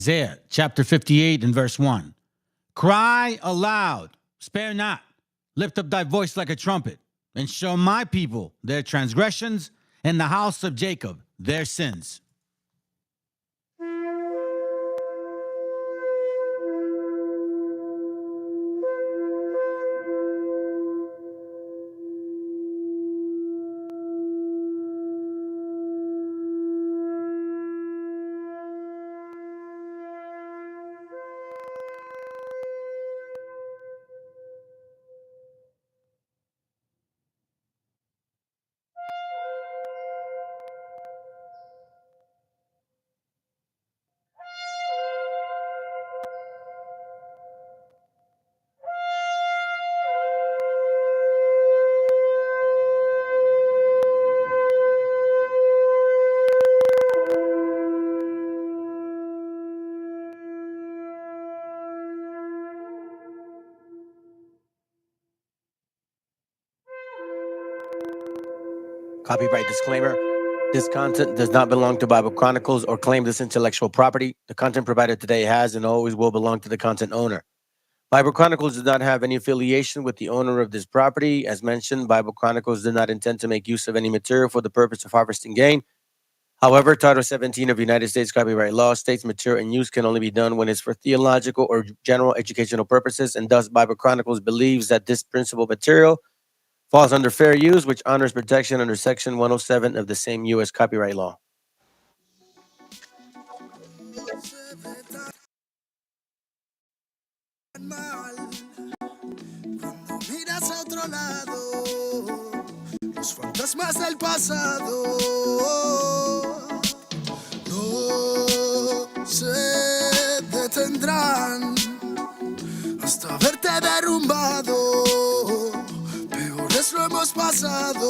Isaiah chapter 58 and verse 1. Cry aloud, spare not, lift up thy voice like a trumpet, and show my people their transgressions, and the house of Jacob their sins. Copyright disclaimer. This content does not belong to Bible Chronicles or claim this intellectual property. The content provided today has and always will belong to the content owner. Bible Chronicles does not have any affiliation with the owner of this property. As mentioned, Bible Chronicles did not intend to make use of any material for the purpose of harvesting gain. However, Title 17 of United States copyright law states material in use can only be done when it's for theological or general educational purposes, and thus Bible Chronicles believes that this principal material falls under fair use, which honors protection under Section 107 of the same U.S. copyright law. Cuando miras a otro lado, los fantasmas del pasado no se detendrán hasta verte derrumbado. Peores lo hemos pasado.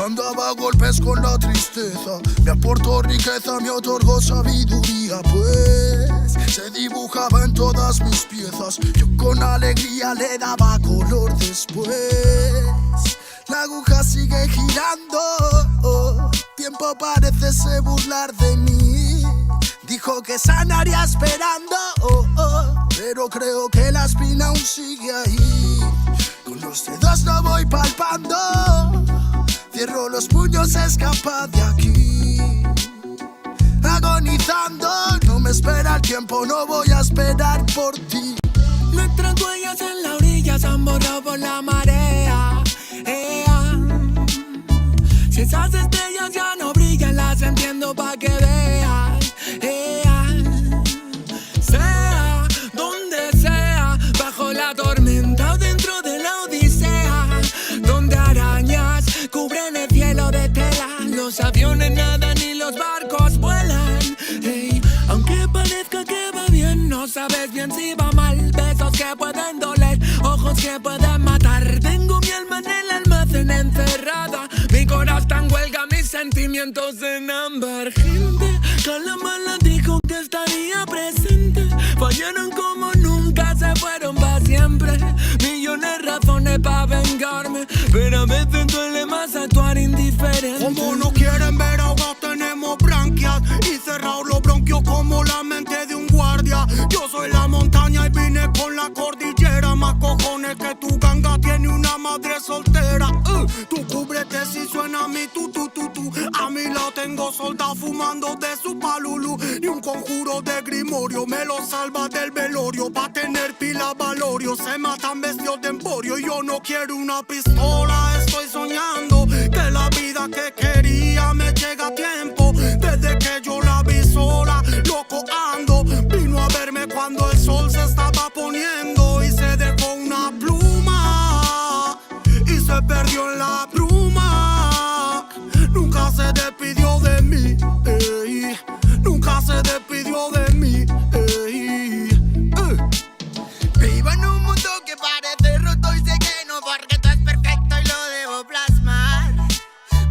Andaba a golpes con la tristeza, me aportó riqueza, me otorgó sabiduría, pues se dibujaba en todas mis piezas. Yo con alegría le daba color después. La aguja sigue girando, tiempo parece se burlar de mí. Dijo que sanaría esperando, pero creo que la espina aún sigue ahí. Con los dedos lo voy palpando. Cierro los puños, escapa de aquí. Agonizando, no me espera el tiempo, no voy a esperar por ti. Nuestras huellas en la orilla se han borrado por la marea. Si esas estrellas ya no brillan, las entiendo pa' que veas. Sea donde sea, bajo la tormenta o dentro de la odisea, donde arañas cubren el cielo de tela, los aviones nadan y los barcos vuelan. Aunque parezca que va bien, no sabes bien si va mal. Besos que pueden doler, ojos que pueden matar. Tengo mi alma en el almacén encerrada, mi corazón está en huelga, mis sentimientos en ámbar. Gente, Calamala dijo que estaría presente. Fallaron como nunca, se fueron para siempre. Millones de razones para vengarme, pero a veces duele más actuar indiferente. Como no quieren ver ahogados, tenemos branquias y cerrados los bronquios como la mente de un guardia. Yo soy la montaña y vine con la cordillera. Más cojones que tu ganga tiene una madre soltera. Tú cúbrete si suena mi tu. A mí la tengo soldado fumando de su palulu. Y un conjuro de grimorio me lo salva del velorio. Pa' tener pila valorio, se matan vestidos de emporio. Y yo no quiero una pistola, estoy soñando que la vida que quería me llega a tiempo. Desde que yo la vi sola, loco ando. Vino a verme cuando el sol se estaba poniendo y se dejó una pluma y se perdió en la bruma. Nunca se despidió de mí, nunca se despidió de mí. Vivo en un mundo que parece roto y sé que no, porque todo es perfecto y lo debo plasmar.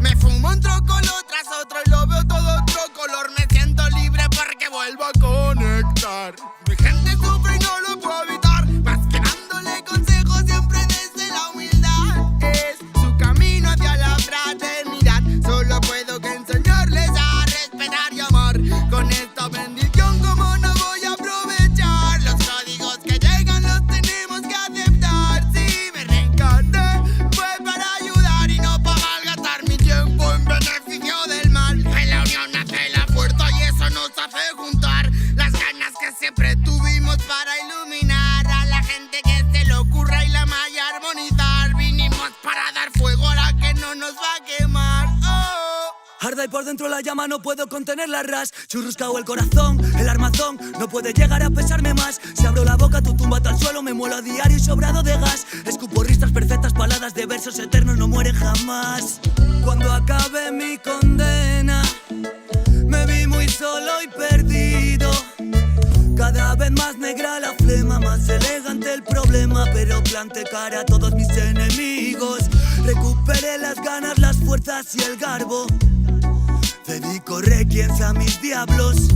Me fumo un troco lo tras otro y lo veo con esta bendición, ¿cómo no voy a aprovechar? Los códigos que llegan los tenemos que aceptar. Si me reencarné fue para ayudar y no para malgastar mi tiempo en beneficio del mal. En la unión nace la fuerza y eso nos hace juntar las ganas que siempre tuvimos para iluminar a la gente que se le ocurra y la malla armonizar. Vinimos para dar fuego a la que no nos va a quemar. Arda y por dentro la llama, no puedo contener la ras. Churruscao el corazón, el armazón no puede llegar a pesarme más. Si abro la boca, tu tumba al suelo, me muelo a diario y sobrado de gas. Escupo ristas perfectas, paladas de versos eternos, no mueren jamás. Cuando acabe mi condena, me vi muy solo y perdido. Cada vez más negra la flema, más elegante el problema, pero planté cara a todos mis enemigos. Recuperé las ganas, las fuerzas y el garbo. Dedico requiems a mis diablos,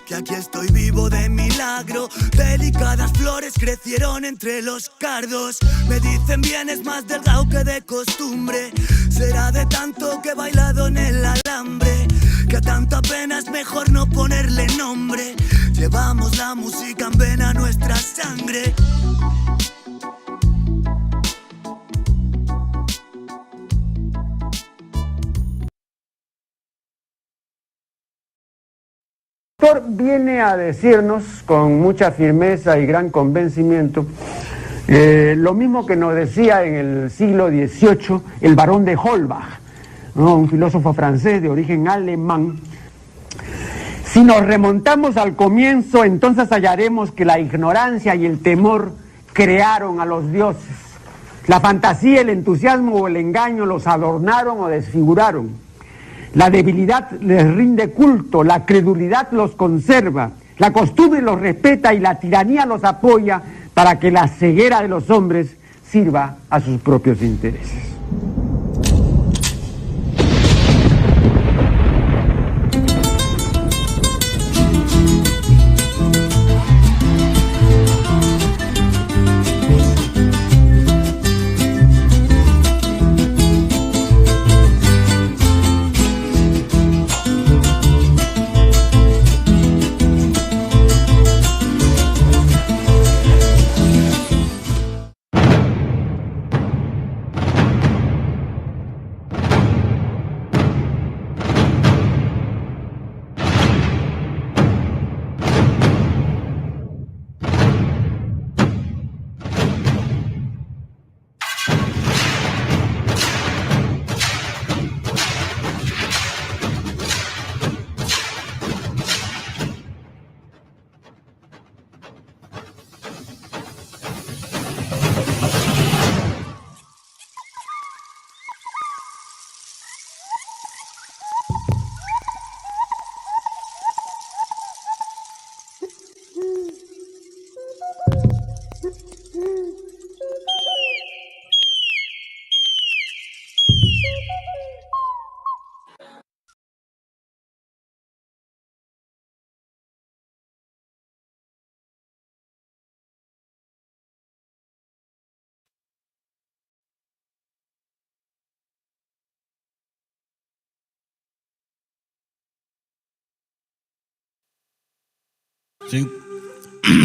que aquí estoy vivo de milagro. Delicadas flores crecieron entre los cardos. Me dicen vienes más delgado que de costumbre. Será de tanto que he bailado en el alambre, que a tanta pena es mejor no ponerle nombre. Llevamos la música en vena, nuestra sangre. El autor viene a decirnos con mucha firmeza y gran convencimiento lo mismo que nos decía en el siglo XVIII el barón de Holbach, ¿no? Un filósofo francés de origen alemán. Si nos remontamos al comienzo, entonces hallaremos que la ignorancia y el temor crearon a los dioses. La fantasía, el entusiasmo o el engaño los adornaron o desfiguraron. La debilidad les rinde culto, la credulidad los conserva, la costumbre los respeta y la tiranía los apoya para que la ceguera de los hombres sirva a sus propios intereses.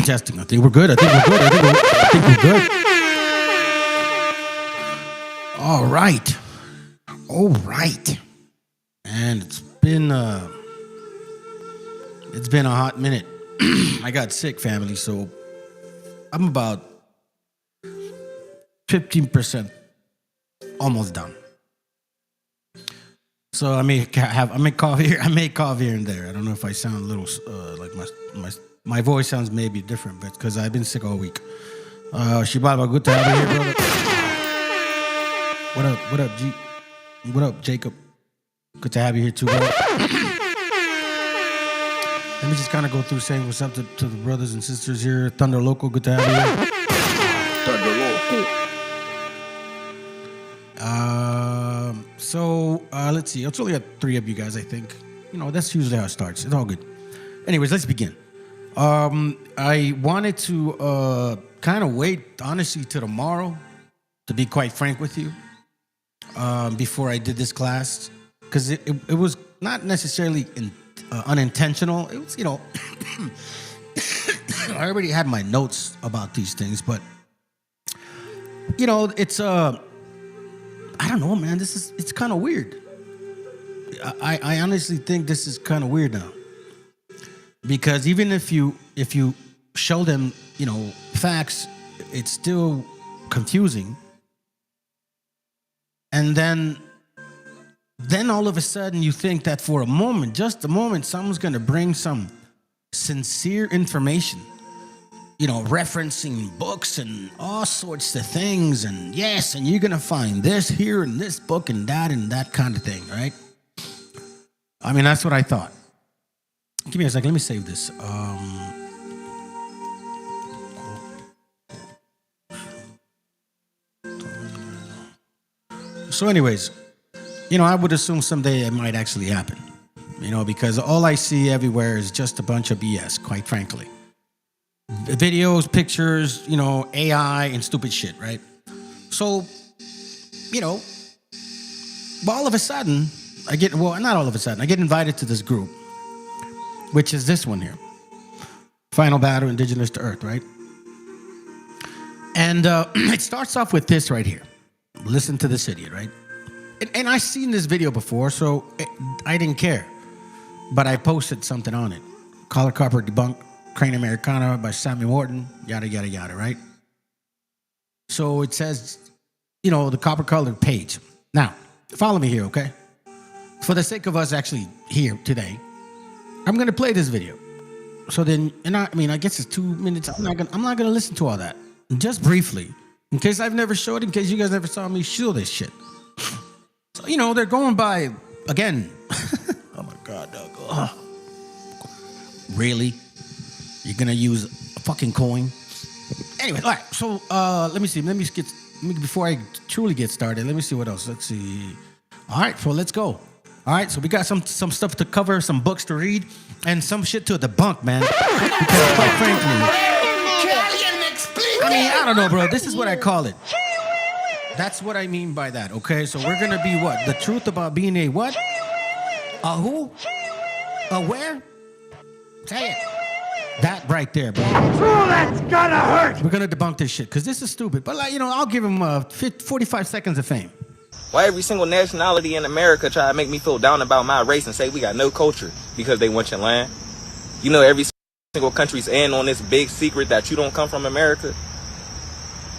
Testing. I think we're good. I think we're good. All right. And it's been a hot minute. I got sick, family, so I'm about 15% almost done. So I may cough here and there. I don't know if I sound a little like my voice sounds maybe different, but because I've been sick all week. Shibaba, good to have you here, brother. What up, G? What up, Jacob? Good to have you here too, bro. Let me just kind of go through saying what's up to the brothers and sisters here. Thunder Local, good to have you here. Thunder Local. So let's see. It's only got 3 of you guys, I think. You know, that's usually how it starts. It's all good. Anyways, let's begin. I wanted to kind of wait, honestly, till tomorrow, to be quite frank with you, before I did this class, because it was not necessarily unintentional. It was, I already had my notes about these things, but it's I don't know, man. It's kind of weird. I honestly think this is kind of weird now, because even if you show them, facts, it's still confusing. And then all of a sudden you think that for a moment, just a moment, someone's going to bring some sincere information, referencing books and all sorts of things. And yes, and you're going to find this here in this book and that kind of thing, right? I mean, that's what I thought. Give me a second. Let me save this. So anyways, I would assume someday it might actually happen, because all I see everywhere is just a bunch of BS, quite frankly. Videos, pictures, AI and stupid shit, right? So, all of a sudden, I get invited to this group, which is this one here. Final Battle, Indigenous to Earth, right? And it starts off with this right here. Listen to this idiot, right? And I've seen this video before, so I didn't care. But I posted something on it. Collar Copper Debunked, Crane Americana by Samuel Morton, yada, yada, yada, right? So it says, the copper colored page. Now, follow me here, okay? For the sake of us actually here today, I'm going to play this video. So then, I guess it's 2 minutes. I'm not going to listen to all that. Just briefly, in case I've never showed it, in case you guys never saw me show this shit. So, they're going by, again. Oh my God, Doug. Oh. Really? You're going to use a fucking coin? Anyway, all right. So, let me see. Before I truly get started, let me see what else. Let's see. All right, so let's go. All right, so we got some stuff to cover, some books to read, and some shit to debunk, man. Because quite frankly, I don't know, bro. This is what I call it. That's what I mean by that, okay? So we're going to be what? The truth about being a what? A who? A where? Say it. That right there, bro. Oh, that's gonna hurt! We're going to debunk this shit, because this is stupid. But, I'll give him 45 seconds of fame. Why every single nationality in America try to make me feel down about my race and say we got no culture because they want your land? Every single country's in on this big secret that you don't come from America.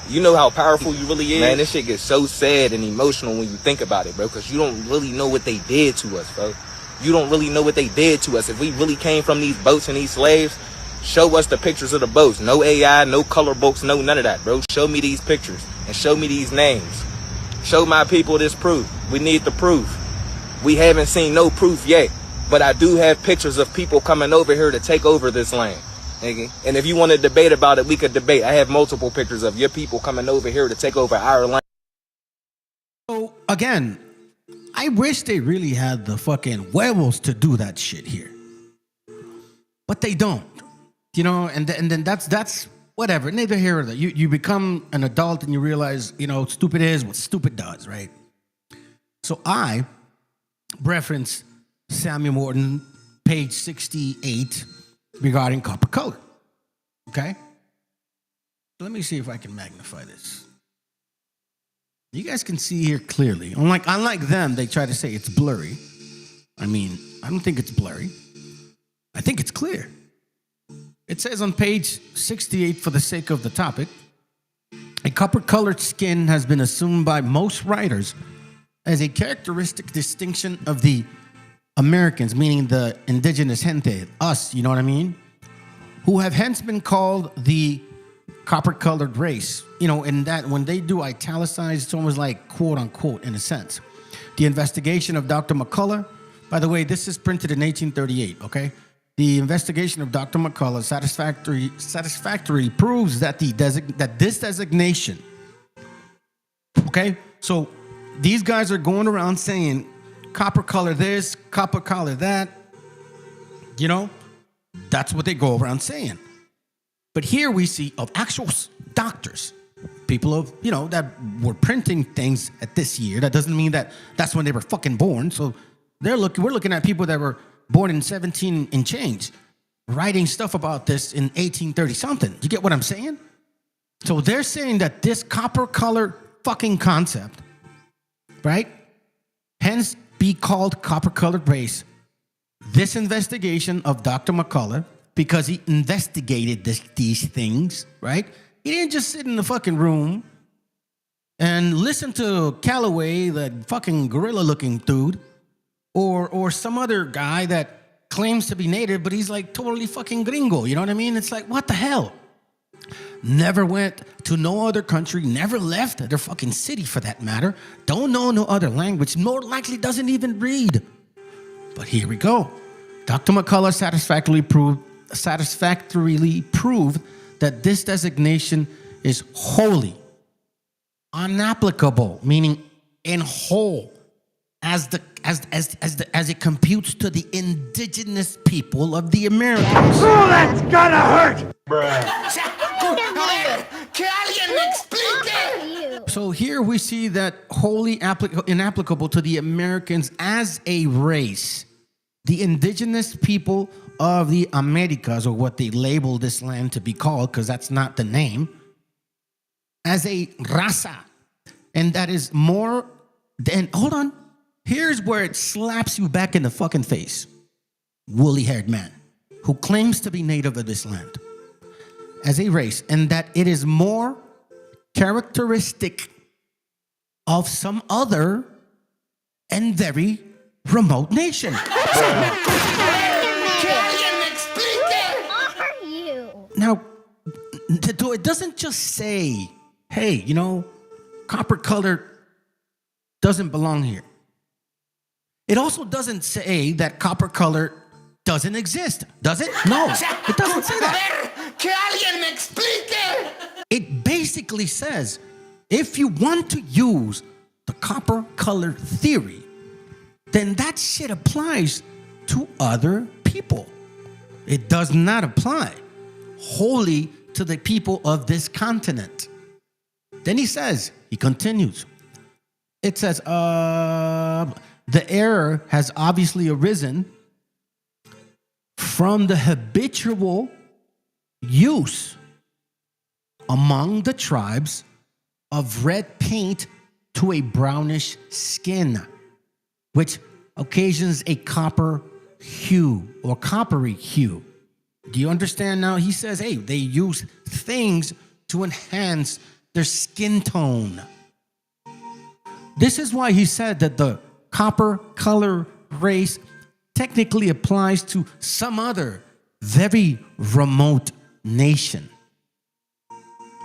You know how powerful you really is? Man, this shit gets so sad and emotional when you think about it, bro, because you don't really know what they did to us, bro. You don't really know what they did to us. If we really came from these boats and these slaves, show us the pictures of the boats. No AI, no color books, no none of that, bro. Show me these pictures and show me these names. Show my people this proof. We need the proof. We haven't seen no proof yet, but I do have pictures of people coming over here to take over this land. And if you want to debate about it, we could debate. I have multiple pictures of your people coming over here to take over our land. So, again, I wish they really had the fucking werewolves to do that shit here. But they don't. And then that's whatever. Neither here nor there. You become an adult and you realize, stupid is what stupid does, right? So I reference Samuel Morton, page 68, regarding copper color. Okay? Let me see if I can magnify this. You guys can see here clearly. Unlike them, they try to say it's blurry. I don't think it's blurry. I think it's clear. It says on page 68, for the sake of the topic, a copper-colored skin has been assumed by most writers as a characteristic distinction of the Americans, meaning the indigenous gente, us, you know what I mean? Who have hence been called the copper-colored race. In that when they do italicize, it's almost like quote-unquote in a sense. The investigation of Dr. McCullough, by the way, this is printed in 1838, okay? The investigation of Dr. McCullough satisfactorily proves that this designation, okay? So these guys are going around saying copper color this, copper color that. That's what they go around saying. But here we see of actual doctors, people of, that were printing things at this year. That doesn't mean that that's when they were fucking born. So we're looking at people that were born in 17 and change, writing stuff about this in 1830 something. You get what I'm saying? So they're saying that this copper color fucking concept, right? Hence be called copper colored race. This investigation of Dr. McCullough, because he investigated these things, right? He didn't just sit in the fucking room and listen to Calloway, that fucking gorilla-looking dude, or some other guy that claims to be native, but he's like totally fucking gringo. You know what I mean? It's like, what the hell? Never went to no other country, never left their fucking city for that matter. Don't know no other language, more likely doesn't even read. But here we go. Dr. McCullough satisfactorily proved that this designation is wholly unapplicable, meaning in whole, as it computes to the indigenous people of the Americas. Oh, that's gonna hurt! So here we see that wholly inapplicable to the Americans as a race. The indigenous people of the Americas, or what they label this land to be called, because that's not the name, as a raza. And that is more than, hold on, here's where it slaps you back in the fucking face. Woolly-haired man who claims to be native of this land. As a race, and that it is more characteristic of some other and very remote nation. Now, it doesn't just say, hey, you know, copper color doesn't belong here. It also doesn't say that copper color doesn't exist, does it? No, it doesn't say that. It basically says, if you want to use the copper color theory, then that shit applies to other people. It does not apply wholly to the people of this continent. Then he continues, it says, the error has obviously arisen from the habitual use among the tribes of red paint to a brownish skin, which occasions a copper hue or coppery hue. Do you understand now? He says, hey, they use things to enhance their skin tone. This is why he said that the copper color race technically applies to some other very remote nation.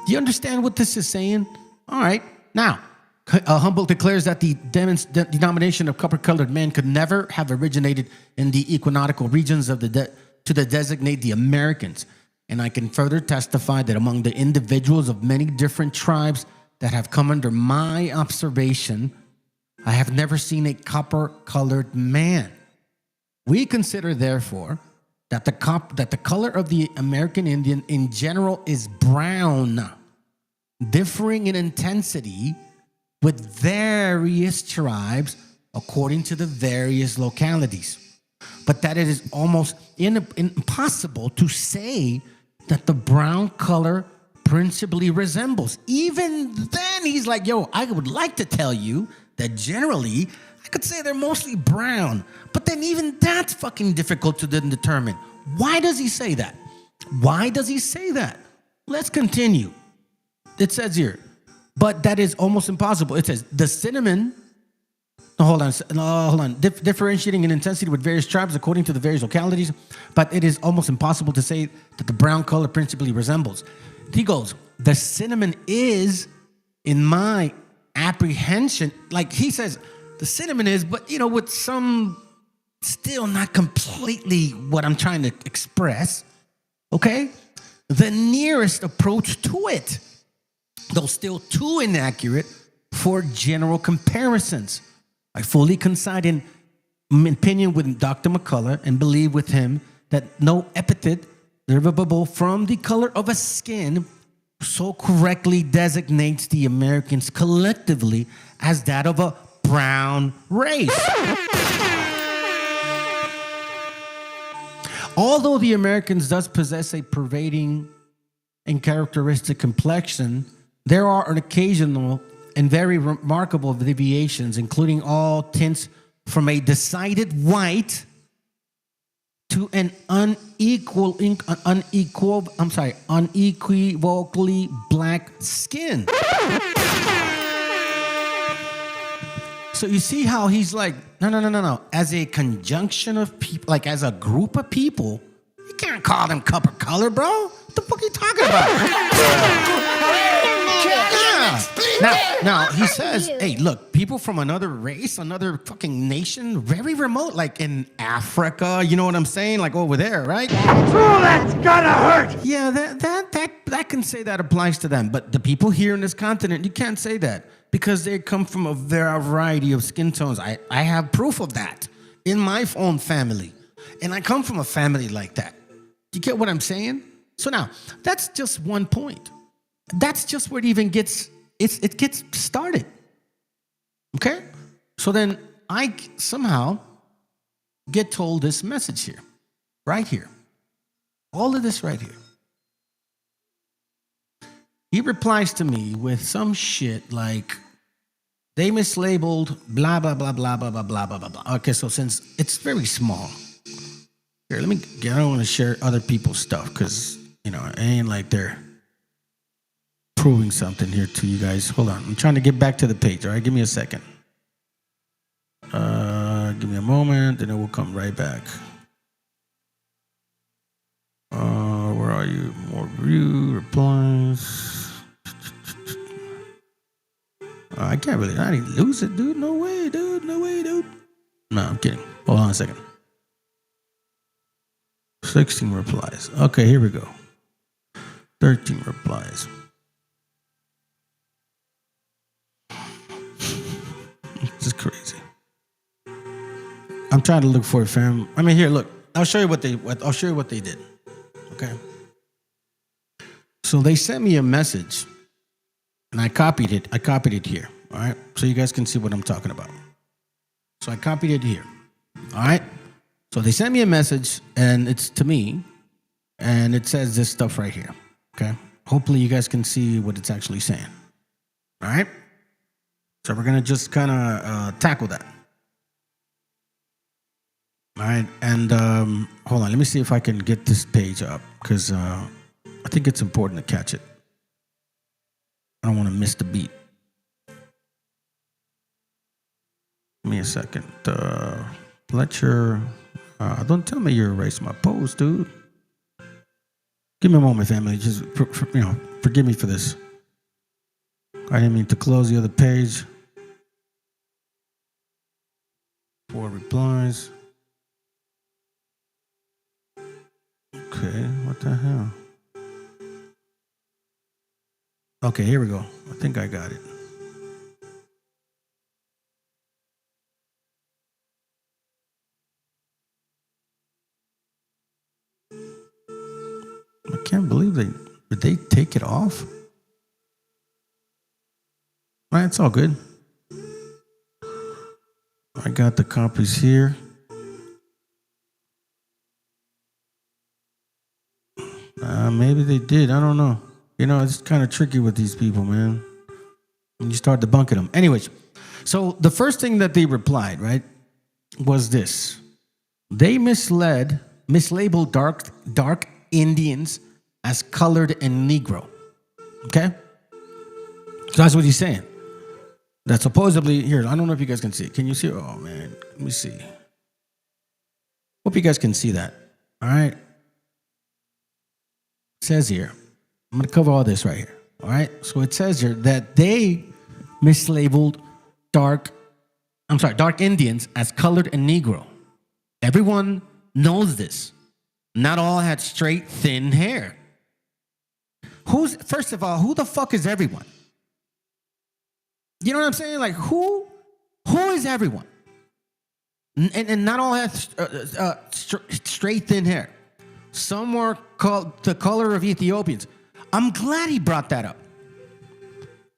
Do you understand what this is saying? All right. Now, Humboldt declares that the denomination of copper-colored men could never have originated in the equinoctial regions of to designate the Americans. And I can further testify that among the individuals of many different tribes that have come under my observation, I have never seen a copper-colored man. We consider, therefore, that the color of the American Indian in general is brown, differing in intensity with various tribes according to the various localities. But that it is almost impossible to say that the brown color principally resembles. Even then, he's like, yo, I would like to tell you that generally, I could say they're mostly brown. But then even that's fucking difficult to then determine. Why does he say that? Why does he say that? Let's continue. It says here, but that is almost impossible. It says the cinnamon, hold on. Differentiating in intensity with various tribes according to the various localities, but it is almost impossible to say that the brown color principally resembles. He goes, the cinnamon is, in my apprehension, like he says, the cinnamon is, but you know, with some, still not completely what I'm trying to express, okay? The nearest approach to it, though still too inaccurate for general comparisons. I fully coincide in opinion with Dr. McCullough and believe with him that no epithet derivable from the color of a skin so correctly designates the Americans collectively as that of a brown race. Although the Americans does possess a pervading and characteristic complexion, there are an occasional and very remarkable deviations, including all tints from a decided white to an unequivocally black skin. So you see how he's like, no. As a conjunction of people, like as a group of people, you can't call them color, bro. What the fuck are you talking about? Now he says, hey, look, people from another race, another fucking nation, very remote, like in Africa, you know what I'm saying? Like over there, right? That's gotta hurt! Yeah, that can say that applies to them. But the people here in this continent, you can't say that because they come from a variety of skin tones. I have proof of that in my own family. And I come from a family like that. You get what I'm saying? So now, that's just one point. That's just where it even gets, it gets started. Okay? So then I somehow get told this message here, right here. All of this right here. He replies to me with some shit like, they mislabeled blah, blah, blah, blah, blah, blah, blah, blah, blah, blah. Okay, so since it's very small, here, I don't want to share other people's stuff because, you know, it ain't like they're proving something here to you guys. Hold on. I'm trying to get back to the page, all right? Give me a second. Give me a moment, and it will come right back. Where are you? More view, replies. I didn't lose it, dude. No way, dude. No, I'm kidding. Hold on a second. 16 replies. Okay, here we go. 13 replies. This is crazy. I'm trying to look for it, fam. I mean, here, look. I'll show you what they did. Okay. So they sent me a message, and I copied it. I copied it here. All right. So you guys can see what I'm talking about. So I copied it here. All right. So they sent me a message, and it's to me, and it says this stuff right here. Okay. Hopefully you guys can see what it's actually saying. All right. So we're gonna just kind of tackle that. All right, and hold on. Let me see if I can get this page up because I think it's important to catch it. I don't want to miss the beat. Give me a second. Fletcher, don't tell me you erased my post, dude. Give me a moment, family. Just forgive me for this. I didn't mean to close the other page. 4 replies. Okay, what the hell? Okay, here we go. I think I got it. I can't believe did they take it off? All right, it's all good. I got the copies here. Maybe they did. I don't know. You know, it's kind of tricky with these people, man. When you start debunking them. Anyways, so the first thing that they replied, right, was this. They mislabeled dark Indians as colored and Negro. Okay? So that's what he's saying. That supposedly, here, I don't know if you guys can see it. Can you see it? Oh, man. Let me see. Hope you guys can see that. All right? It says here, I'm going to cover all this right here. All right? So it says here that they mislabeled dark Indians as colored and Negro. Everyone knows this. Not all had straight, thin hair. First of all, who the fuck is everyone? You know what I'm saying? Like, who is everyone? And not all have straight, thin hair. Some were called the color of Ethiopians. I'm glad he brought that up.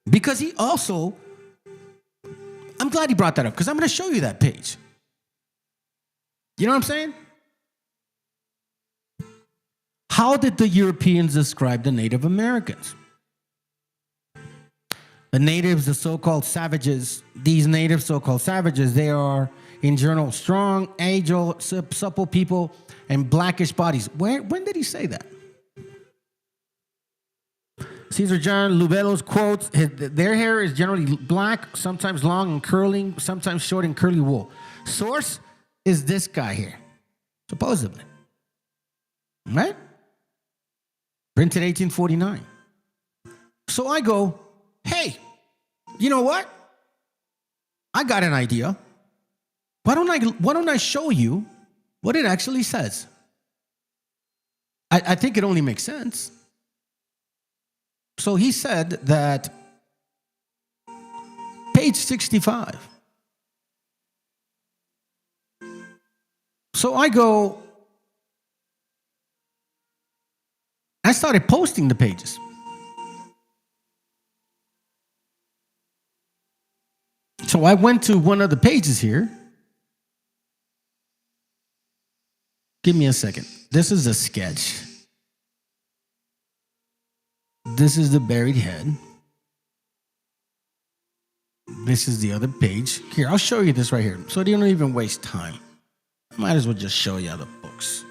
Because I'm glad he brought that up because I'm going to show you that page. You know what I'm saying? How did the Europeans describe the Native Americans? The natives, the so-called savages, these native so-called savages, they are in general strong, agile, supple people and blackish bodies. When did he say that? Caesar John Lubelos quotes, their hair is generally black, sometimes long and curling, sometimes short and curly wool. Source is this guy here, supposedly. Right? Printed 1849. So I go, hey, you know what? I got an idea. Why don't I show you what it actually says? I think it only makes sense. So he said that page 65. So I started posting the pages. So I went to one of the pages here. Give me a second. This is a sketch. This is the buried head. This is the other page. Here, I'll show you this right here. So you don't even waste time. I might as well just show you the books,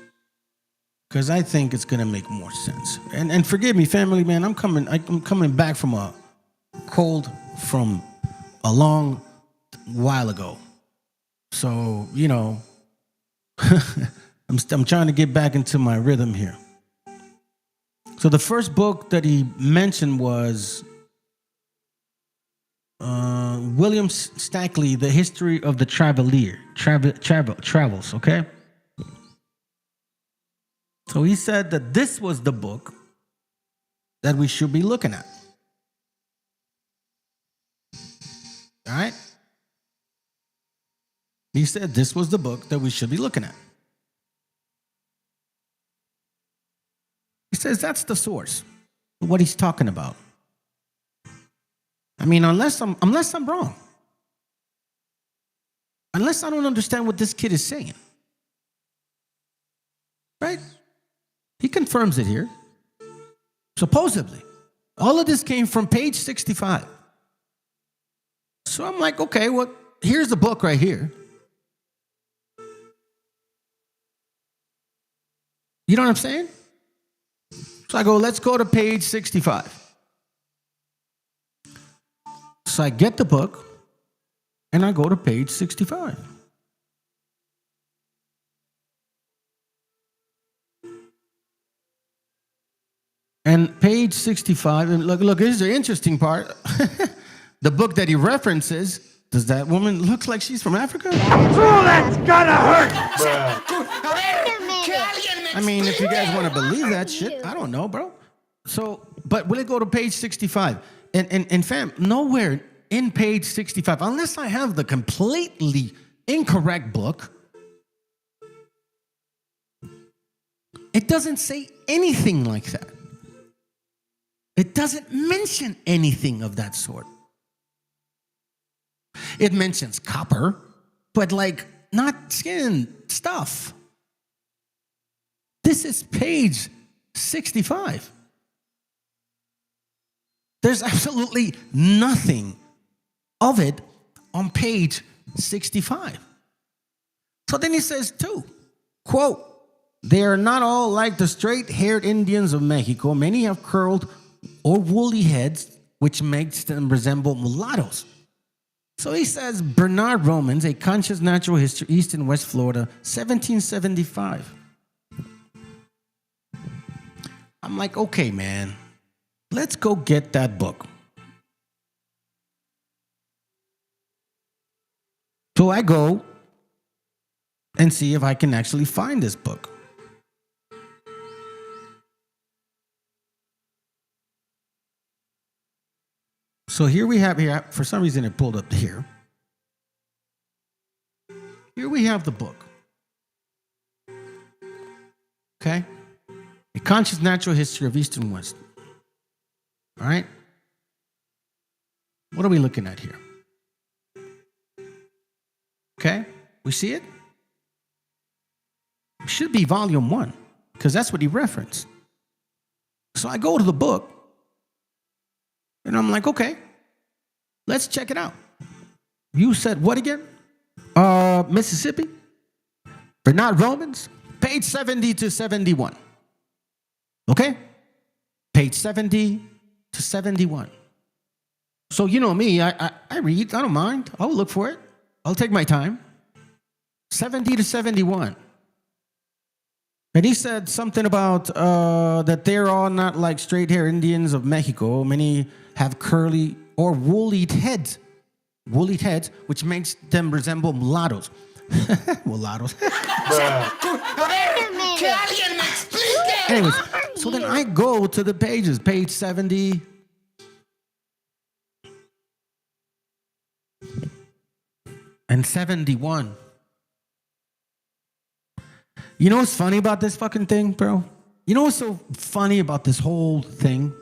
because I think it's gonna make more sense. And forgive me, family, man. I'm coming back from a cold from a long while ago. So, you know, I'm trying to get back into my rhythm here. So the first book that he mentioned was William Stackley, The History of the Travels, okay? So he said that this was the book that we should be looking at. All right? He said this was the book that we should be looking at. He says that's the source of what he's talking about. I mean, unless I'm wrong. Unless I don't understand what this kid is saying. Right? He confirms it here. Supposedly. All of this came from page 65. So I'm like, okay, well, here's the book right here. You know what I'm saying? So I go, let's go to page 65. So I get the book, and I go to page 65. And page 65, and look, here's the interesting part. The book that he references, does that woman look like she's from Africa? Oh, that's gotta hurt! I mean, if you guys want to believe that shit, I don't know, bro. So, but will it go to page 65? And fam, nowhere in page 65, unless I have the completely incorrect book, it doesn't say anything like that. It doesn't mention anything of that sort. It mentions copper, but like not skin stuff. This is page 65. There's absolutely nothing of it on page 65. So then he says too, quote, they are not all like the straight-haired Indians of Mexico. Many have curled or woolly heads, which makes them resemble mulattoes. So he says, Bernard Romans, A Conscious Natural History, East and West Florida, 1775. I'm like, okay, man, let's go get that book. So I go and see if I can actually find this book. So here we have here, for some reason it pulled up here. Here we have the book. Okay? A Conscious Natural History of East and West. All right? What are we looking at here? Okay? We see it? It should be volume 1, because that's what he referenced. So I go to the book, and I'm like, okay, let's check it out. You said what again? Mississippi? We're not Romans? Page 70 to 71. Okay? Page 70 to 71. So you know me, I read, I don't mind. I'll look for it. I'll take my time. 70 to 71. And he said something about that they're all not like straight hair Indians of Mexico. Many have curly or woolly heads, which makes them resemble mulattoes. Mulattoes. Anyways, so then I go to the pages, page 70. And 71. You know what's funny about this fucking thing, bro? You know what's so funny about this whole thing?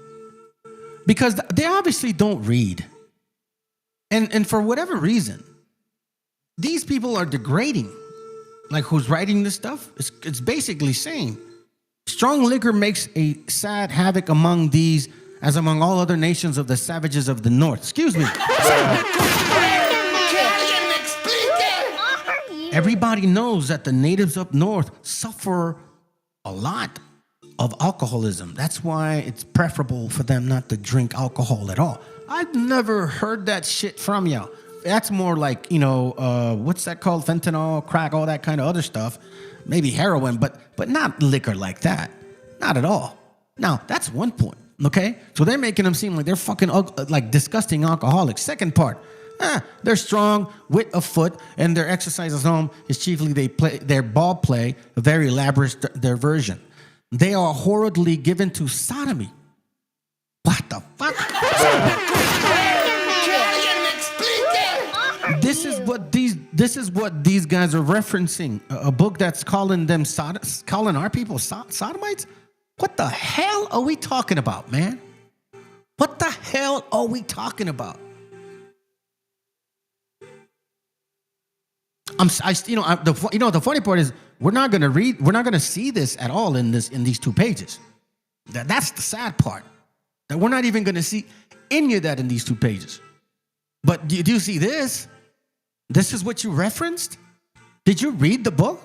Because they obviously don't read. And for whatever reason, these people are degrading. Like who's writing this stuff? It's basically saying, strong liquor makes a sad havoc among these, as among all other nations of the savages of the north. Excuse me. Everybody knows that the natives up north suffer a lot of alcoholism. That's why it's preferable for them not to drink alcohol at all. I've never heard that shit from you. That's more like, what's that called? Fentanyl, crack, all that kind of other stuff. Maybe heroin, but not liquor like that. Not at all. Now, that's one point, okay? So they're making them seem like they're fucking like disgusting alcoholics. Second part. They're strong, wit of foot, and their exercise at home is chiefly their ball play, a very elaborate diversion. They are horridly given to sodomy. What the fuck? This is what these guys are referencing. A book that's calling our people sodomites? What the hell are we talking about, man? What the hell are we talking about? The funny part is we're not going to see this at all in these two pages. That's the sad part. That we're not even going to see any of that in these two pages. But do you see this? This is what you referenced? Did you read the book?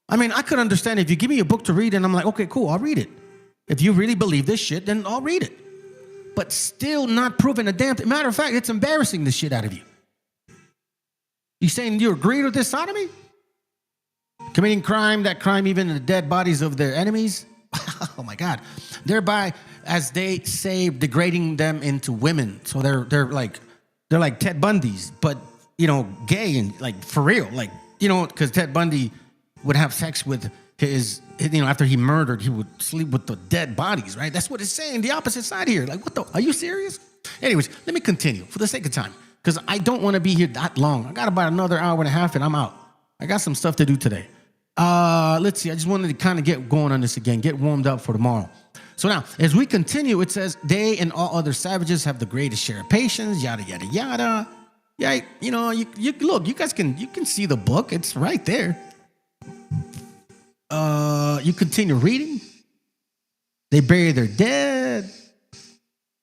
I mean, I could understand if you give me a book to read and I'm like, okay, cool, I'll read it. If you really believe this shit, then I'll read it. But still not proving a damn thing. Matter of fact, it's embarrassing the shit out of you. You saying you agree with this sodomy? Committing crime, that crime even in the dead bodies of their enemies? Oh my God. Thereby, as they say, degrading them into women. So they're like Ted Bundy's, but gay and like for real. Like, because Ted Bundy would have sex with his after he murdered, he would sleep with the dead bodies, right? That's what it's saying. The opposite side here. Like, are you serious? Anyways, let me continue for the sake of time. Because I don't want to be here that long. I got about another hour and a half and I'm out. I got some stuff to do today. Let's see. I just wanted to kind of get going on this again, get warmed up for tomorrow. So now, as we continue, it says, they and all other savages have the greatest share of patience, yada, yada, yada. Yeah, you look, you guys can see the book. It's right there. You continue reading. They bury their dead.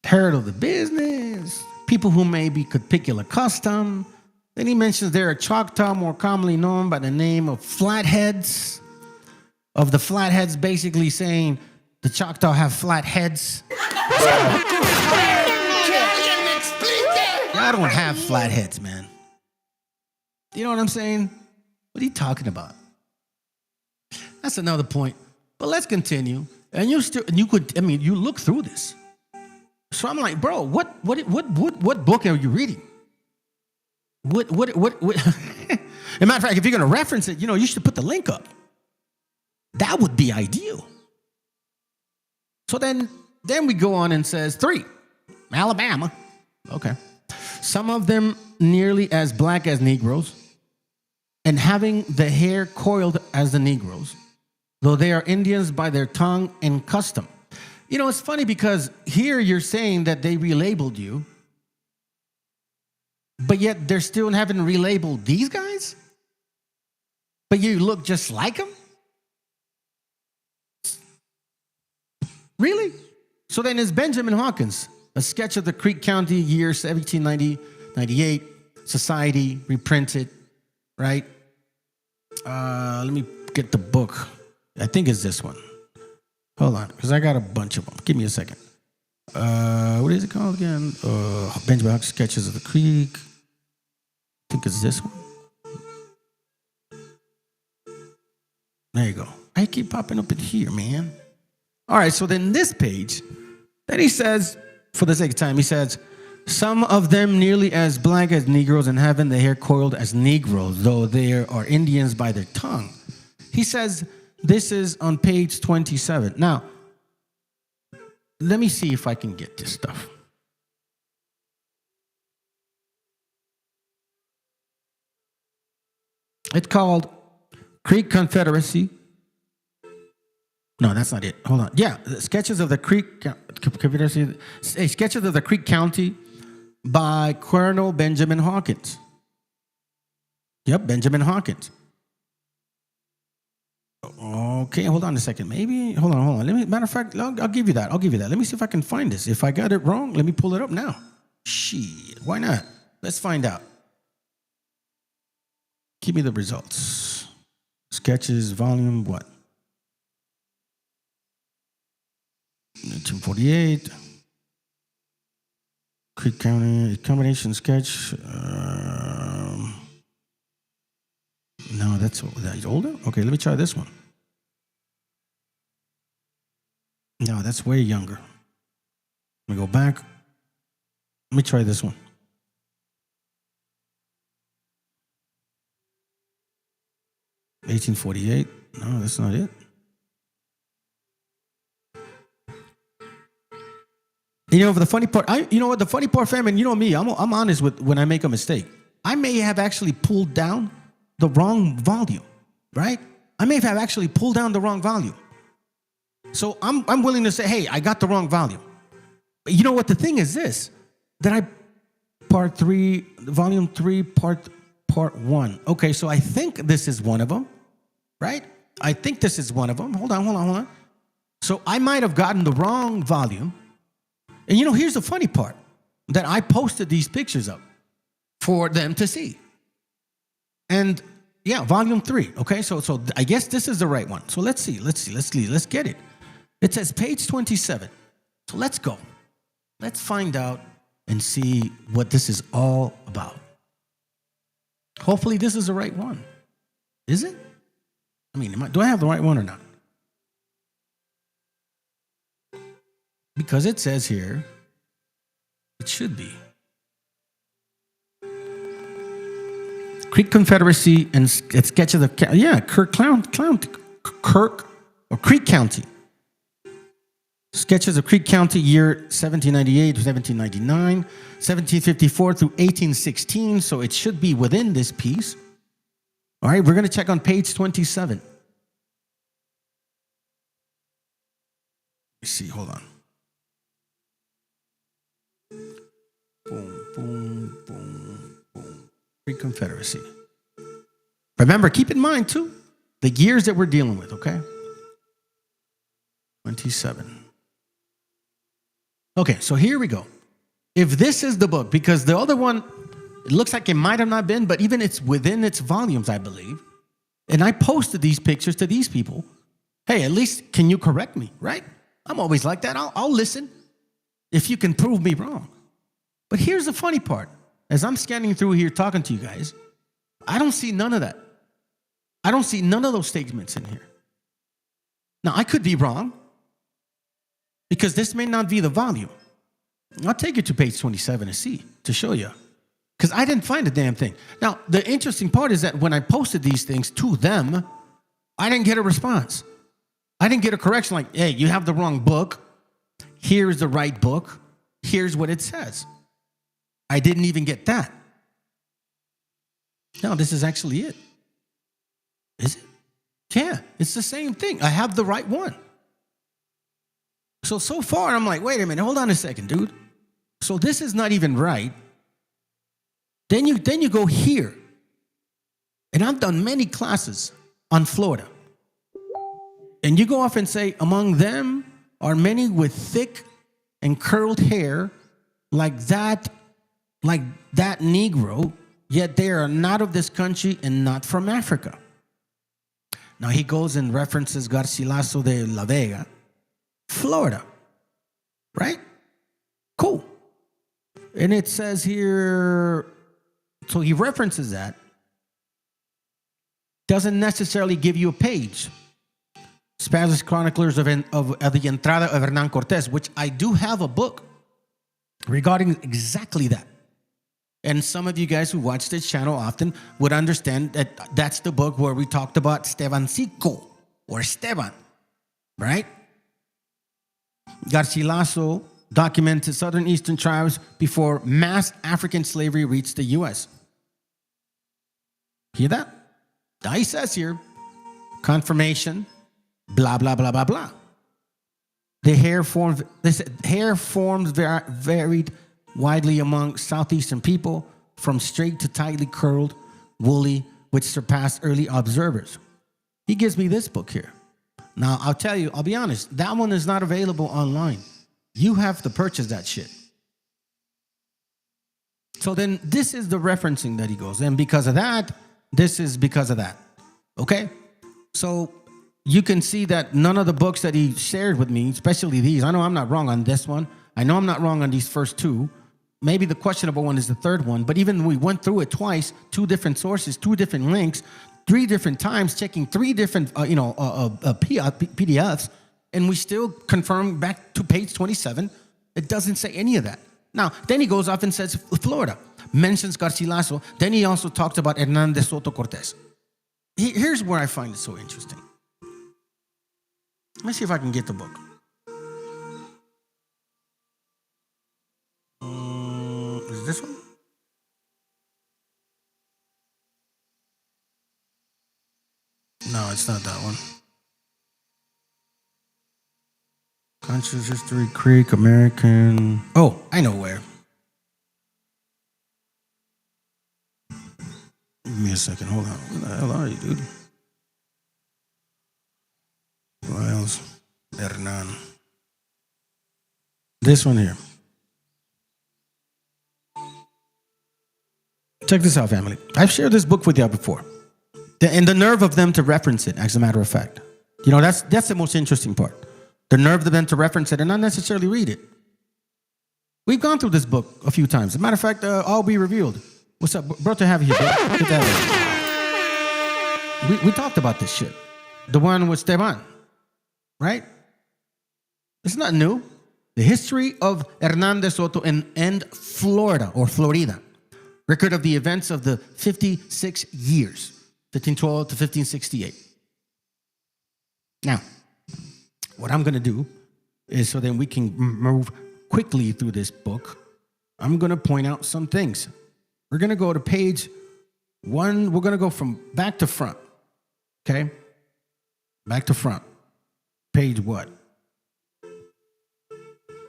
Tired of the business. People who may be particular custom. Then he mentions they're a Choctaw, more commonly known by the name of Flatheads. Of the Flatheads, basically saying the Choctaw have flat heads. Y'all don't have flat heads, man. You know what I'm saying? What are you talking about? That's another point. But let's continue. And you look through this. So I'm like, bro, what book are you reading? What? As a matter of fact, if you're going to reference it, you should put the link up. That would be ideal. So then we go on and says 3, Alabama. Okay. Some of them nearly as black as Negroes and having the hair coiled as the Negroes, though they are Indians by their tongue and custom. It's funny because here you're saying that they relabeled you, but yet they're still haven't relabeled these guys? But you look just like them? Really? So then it's Benjamin Hawkins, a sketch of the Creek County year 1798, society, reprinted, right? Let me get the book. I think it's this one. Hold on, because I got a bunch of them. Give me a second. What is it called again? Benjamin Hawkins Sketches of the Creek. I think it's this one. There you go. I keep popping up in here, man. All right, so then this page, then he says, for the sake of time, he says, some of them nearly as black as Negroes and having the hair coiled as Negroes, though they are Indians by their tongue. He says, this is on page 27. Now, let me see if I can get this stuff. It's called Creek Confederacy. No, that's not it. Hold on. Yeah, Sketches of the Creek Confederacy. Sketches of the Creek County by Colonel Benjamin Hawkins. Yep, Benjamin Hawkins. Okay, hold on a second. Maybe, hold on. Let me, matter of fact, I'll give you that. Let me see if I can find this. If I got it wrong, let me pull it up now. Shit, why not? Let's find out. Give me the results. Sketches, volume what? 1948. Creek County, combination sketch. No, that's older? Okay, let me try this one. No, that's way younger. Let me go back. Let me try this one. $1848. No, that's not it. You know, for the funny part, you know what the funny part, fam, and you know me, I'm honest with when I make a mistake. I may have actually pulled down the wrong volume, right? I may have actually pulled down the wrong volume. So I'm willing to say, hey, I got the wrong volume. But you know what the thing is this, that part 3, volume 3, part 1. Okay, so I think this is one of them, right? I think this is one of them. Hold on. So I might have gotten the wrong volume. And you know, here's the funny part, that I posted these pictures up for them to see. And yeah, volume 3. Okay, so I guess this is the right one. So let's see. Let's get it. It says page 27. So let's go. Let's find out and see what this is all about. Hopefully this is the right one. Is it? I mean, do I have the right one or not? Because it says here, it should be. Creek Confederacy and sketches of, yeah, Creek County. Sketches of Creek County year 1798 to 1799, 1754 through 1816. So it should be within this piece. All right, we're going to check on page 27. Let's see, hold on. Boom. Creek Confederacy. Remember, keep in mind, too, the years that we're dealing with, okay? 27. Okay, so here we go. If this is the book, because the other one, it looks like it might have not been, but even it's within its volumes, I believe. And I posted these pictures to these people. Hey, at least can you correct me, right? I'm always like that. I'll listen if you can prove me wrong. But here's the funny part. As I'm scanning through here talking to you guys, I don't see none of that. I don't see none of those statements in here. Now, I could be wrong because this may not be the volume. I'll take you to page 27 and see, to show you. Because I didn't find a damn thing. Now, the interesting part is that when I posted these things to them, I didn't get a response. I didn't get a correction like, hey, you have the wrong book. Here's the right book. Here's what it says. I didn't even get that. No, this is actually it. Is it? Yeah, it's the same thing. I have the right one. So far, I'm like, wait a minute, hold on a second, dude. So this is not even right. Then you go here. And I've done many classes on Florida. And you go off and say, among them are many with thick and curled hair like that Negro, yet they are not of this country and not from Africa. Now he goes and references Garcilaso de la Vega, Florida, right? Cool. And it says here, so he references that. Doesn't necessarily give you a page. Spanish Chronicles of the Entrada of Hernan Cortés, which I do have a book regarding exactly that. And some of you guys who watch this channel often would understand that that's the book where we talked about Estebancico, or Esteban, right? Garcilaso documented southern eastern tribes before mass African slavery reached the U.S. Hear that? Now he says here, confirmation, blah, blah, blah, blah, blah. The hair forms varied widely among southeastern people, from straight to tightly curled, woolly, which surpassed early observers. He gives me this book here. Now, I'll be honest, that one is not available online. You have to purchase that shit. So then this is the referencing that he goes. And because of that, this is because of that. Okay? So you can see that none of the books that he shared with me, especially these, I know I'm not wrong on this one. I know I'm not wrong on these first two. Maybe the questionable one is the third one. But even we went through it twice, 2 different sources, 2 different links, 3 different times, checking 3 different PDFs, and we still confirm back to page 27. It doesn't say any of that. Now, then he goes off and says Florida, mentions Garcilaso. Then he also talks about Hernan de Soto Cortés. Here's where I find it so interesting. Let's see if I can get the book. Is this one? No, it's not that one. Conscious History, Creek, American. Oh, I know where. Give me a second. Hold on. Where the hell are you, dude? Miles Hernan. This one here. Check this out, family. I've shared this book with you before. And the nerve of them to reference it, as a matter of fact. You know, that's the most interesting part. The nerve of them to reference it and not necessarily read it. We've gone through this book a few times. As a matter of fact, all be revealed. What's up? Bro, to have you here, bro. Good to have you. We talked about this shit. The one with Esteban, right? It's not new. The history of Hernan de Soto and Florida, or Florida. Record of the events of the 56 years, 1512 to 1568. Now, what I'm going to do is, so then we can move quickly through this book, I'm going to point out some things. We're going to go to page 1. We're going to go from back to front. Okay? Back to front. Page what?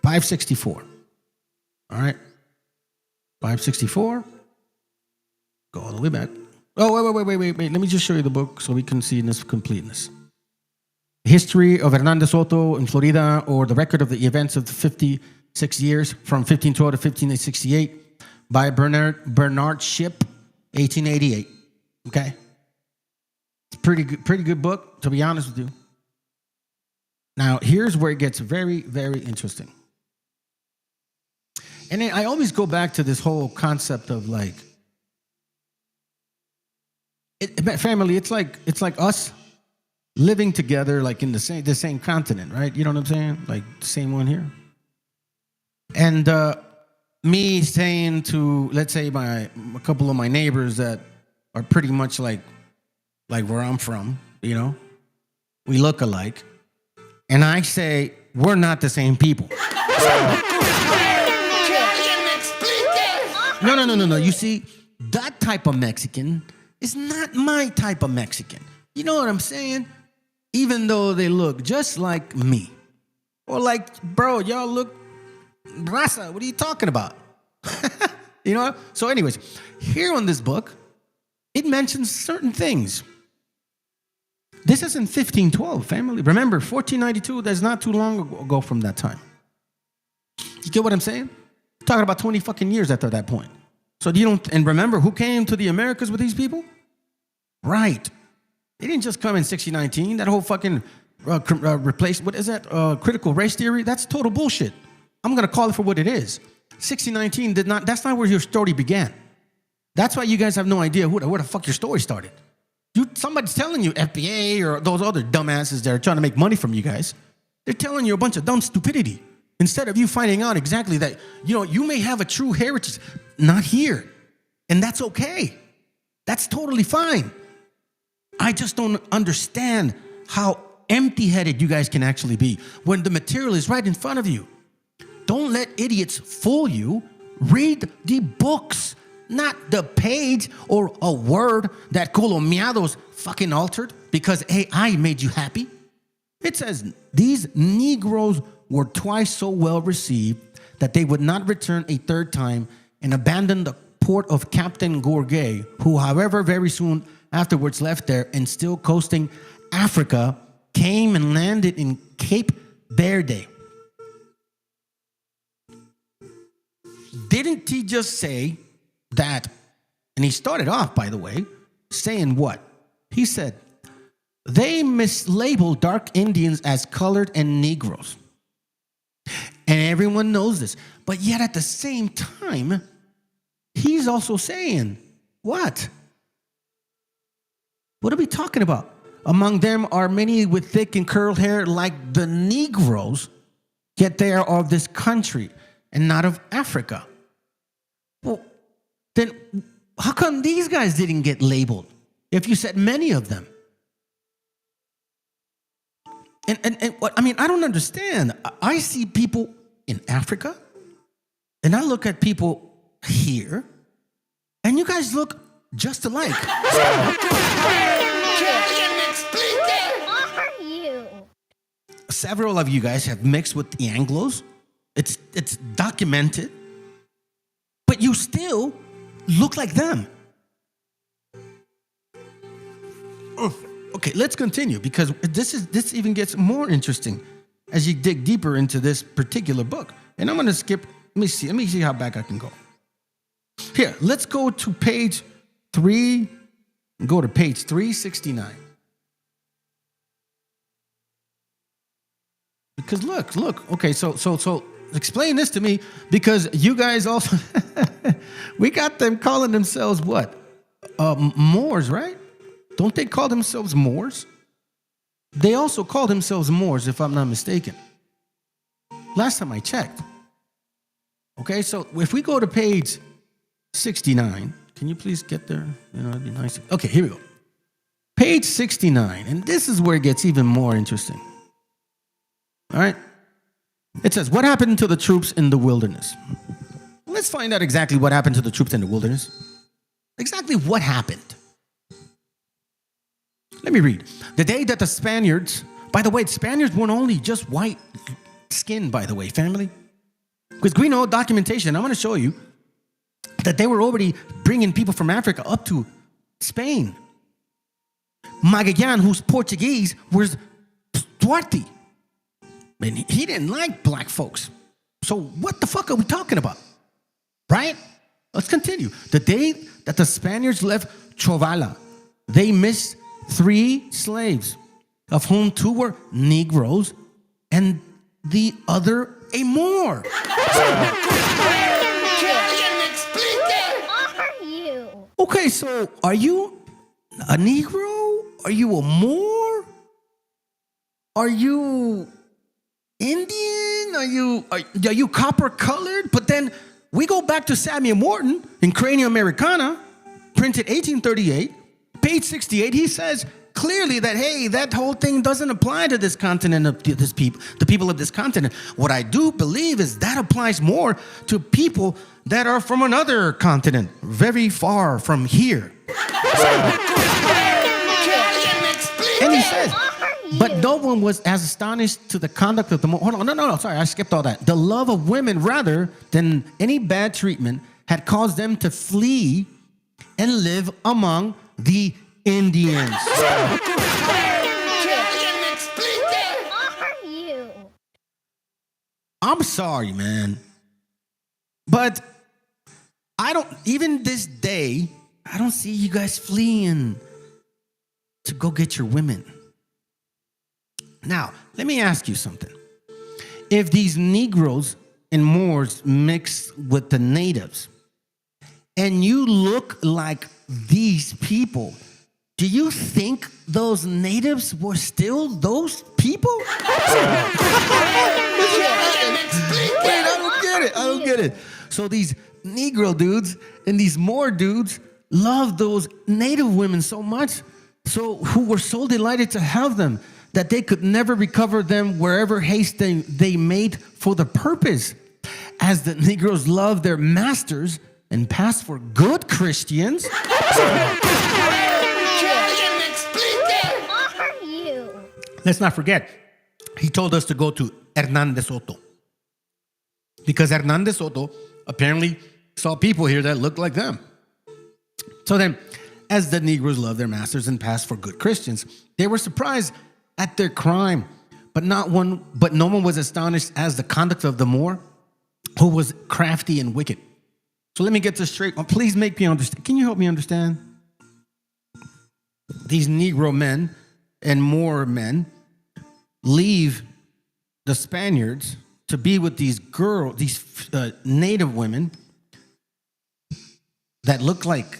564. All right? 564. Go all the way back. Oh, wait. Let me just show you the book so we can see in its completeness. History of Hernan de Soto in Florida, or the record of the events of the 56 years from 1512 to 1568 by Bernard Shipp, 1888. Okay? It's pretty good book, to be honest with you. Now, here's where it gets very, very interesting. And I always go back to this whole concept of like, family, it's like us living together, like in the same continent, right? You know what I'm saying? Like the same one here. And me saying to, let's say, a couple of my neighbors that are pretty much like where I'm from, you know, we look alike, and I say we're not the same people. No. You see, that type of Mexican is not my type of Mexican. You know what I'm saying? Even though they look just like me. Or like, bro, y'all look raza. What are you talking about? You know? So anyways, here on this book, it mentions certain things. This is in 1512, family. Remember, 1492, that's not too long ago from that time. get what I'm saying? Talking about 20 fucking years after that point. So you don't, and remember who came to the Americas with these people? Right. They didn't just come in 1619. That whole fucking what is that? Critical race theory? That's total bullshit. I'm going to call it for what it is. 1619 that's not where your story began. That's why you guys have no idea where the fuck your story started. Somebody's telling you, FBA or those other dumbasses that are trying to make money from you guys, they're telling you a bunch of dumb stupidity. Instead of you finding out exactly that, you may have a true heritage, not here. And that's okay. That's totally fine. I just don't understand how empty-headed you guys can actually be when the material is right in front of you. Don't let idiots fool you. Read the books, not the page or a word that Colomiados fucking altered because AI made you happy. It says, these Negroes were twice so well received that they would not return a third time and abandon the port of Captain Gourget, who, however, very soon afterwards left there and still coasting Africa, came and landed in Cape Verde. Didn't he just say that? And he started off, by the way, saying what? He said, they mislabeled dark Indians as colored and Negroes. And everyone knows this. But yet at the same time, he's also saying, what? What are we talking about? Among them are many with thick and curled hair like the Negroes, yet they are of this country and not of Africa. Well, then how come these guys didn't get labeled if you said many of them? And what, I don't understand. I see people in Africa, and I look at people here, and you guys look just alike. Several of you guys have mixed with the Anglos. It's documented, but you still look like them. Okay, let's continue because this even gets more interesting as you dig deeper into this particular book. And I'm going to skip. Let me see how back I can go. Here, let's go to page 3. Go to page 369. Because look. Okay, so explain this to me because you guys also we got them calling themselves what? Moors, right? Don't they call themselves Moors? They also call themselves Moors, if I'm not mistaken. Last time I checked. Okay, so if we go to page 69, can you please get there? That'd be nice. Okay, here we go. Page 69, and this is where it gets even more interesting. All right? It says, what happened to the troops in the wilderness? Let's find out exactly what happened to the troops in the wilderness. Exactly what happened. Let me read. The day that the Spaniards, by the way, the Spaniards weren't only just white skin, by the way, family. Because we know documentation, I'm going to show you that they were already bringing people from Africa up to Spain. Magallanes, who's Portuguese, was Duarte. And he didn't like black folks. So what the fuck are we talking about? Right? Let's continue. The day that the Spaniards left Chovala, they missed 3 slaves, of whom 2 were Negroes and the other a Moor. Okay, so are you a Negro? Are you a Moor? Are you Indian? Are you copper colored? But then we go back to Samuel Morton in Crania Americana, printed 1838, page 68. He says clearly that, hey, that whole thing doesn't apply to this continent of this people, the people of this continent. What I do believe is that applies more to people that are from another continent, very far from here. And he says, but no one was as astonished to the conduct of the Moor. Hold on, no, sorry, I skipped all that. The love of women rather than any bad treatment had caused them to flee and live among the Indians. I'm sorry, man. But even this day, I don't see you guys fleeing to go get your women. Now, let me ask you something. If these Negroes and Moors mix with the natives, and you look like these people, do you think those natives were still those people? Wait, I don't get it. So these Negro dudes and these Moor dudes love those native women so much, who were so delighted to have them that they could never recover them wherever haste they made for the purpose. As the Negroes love their masters and pass for good Christians. Let's not forget, he told us to go to Hernán de Soto. Because Hernán de Soto apparently saw people here that looked like them. So then, as the Negroes loved their masters and passed for good Christians, they were surprised at their crime, but no one was astonished as the conduct of the Moor, who was crafty and wicked. So let me get this straight. Please make me understand. Can you help me understand? These Negro men and Moor men leave the Spaniards to be with these native women that look like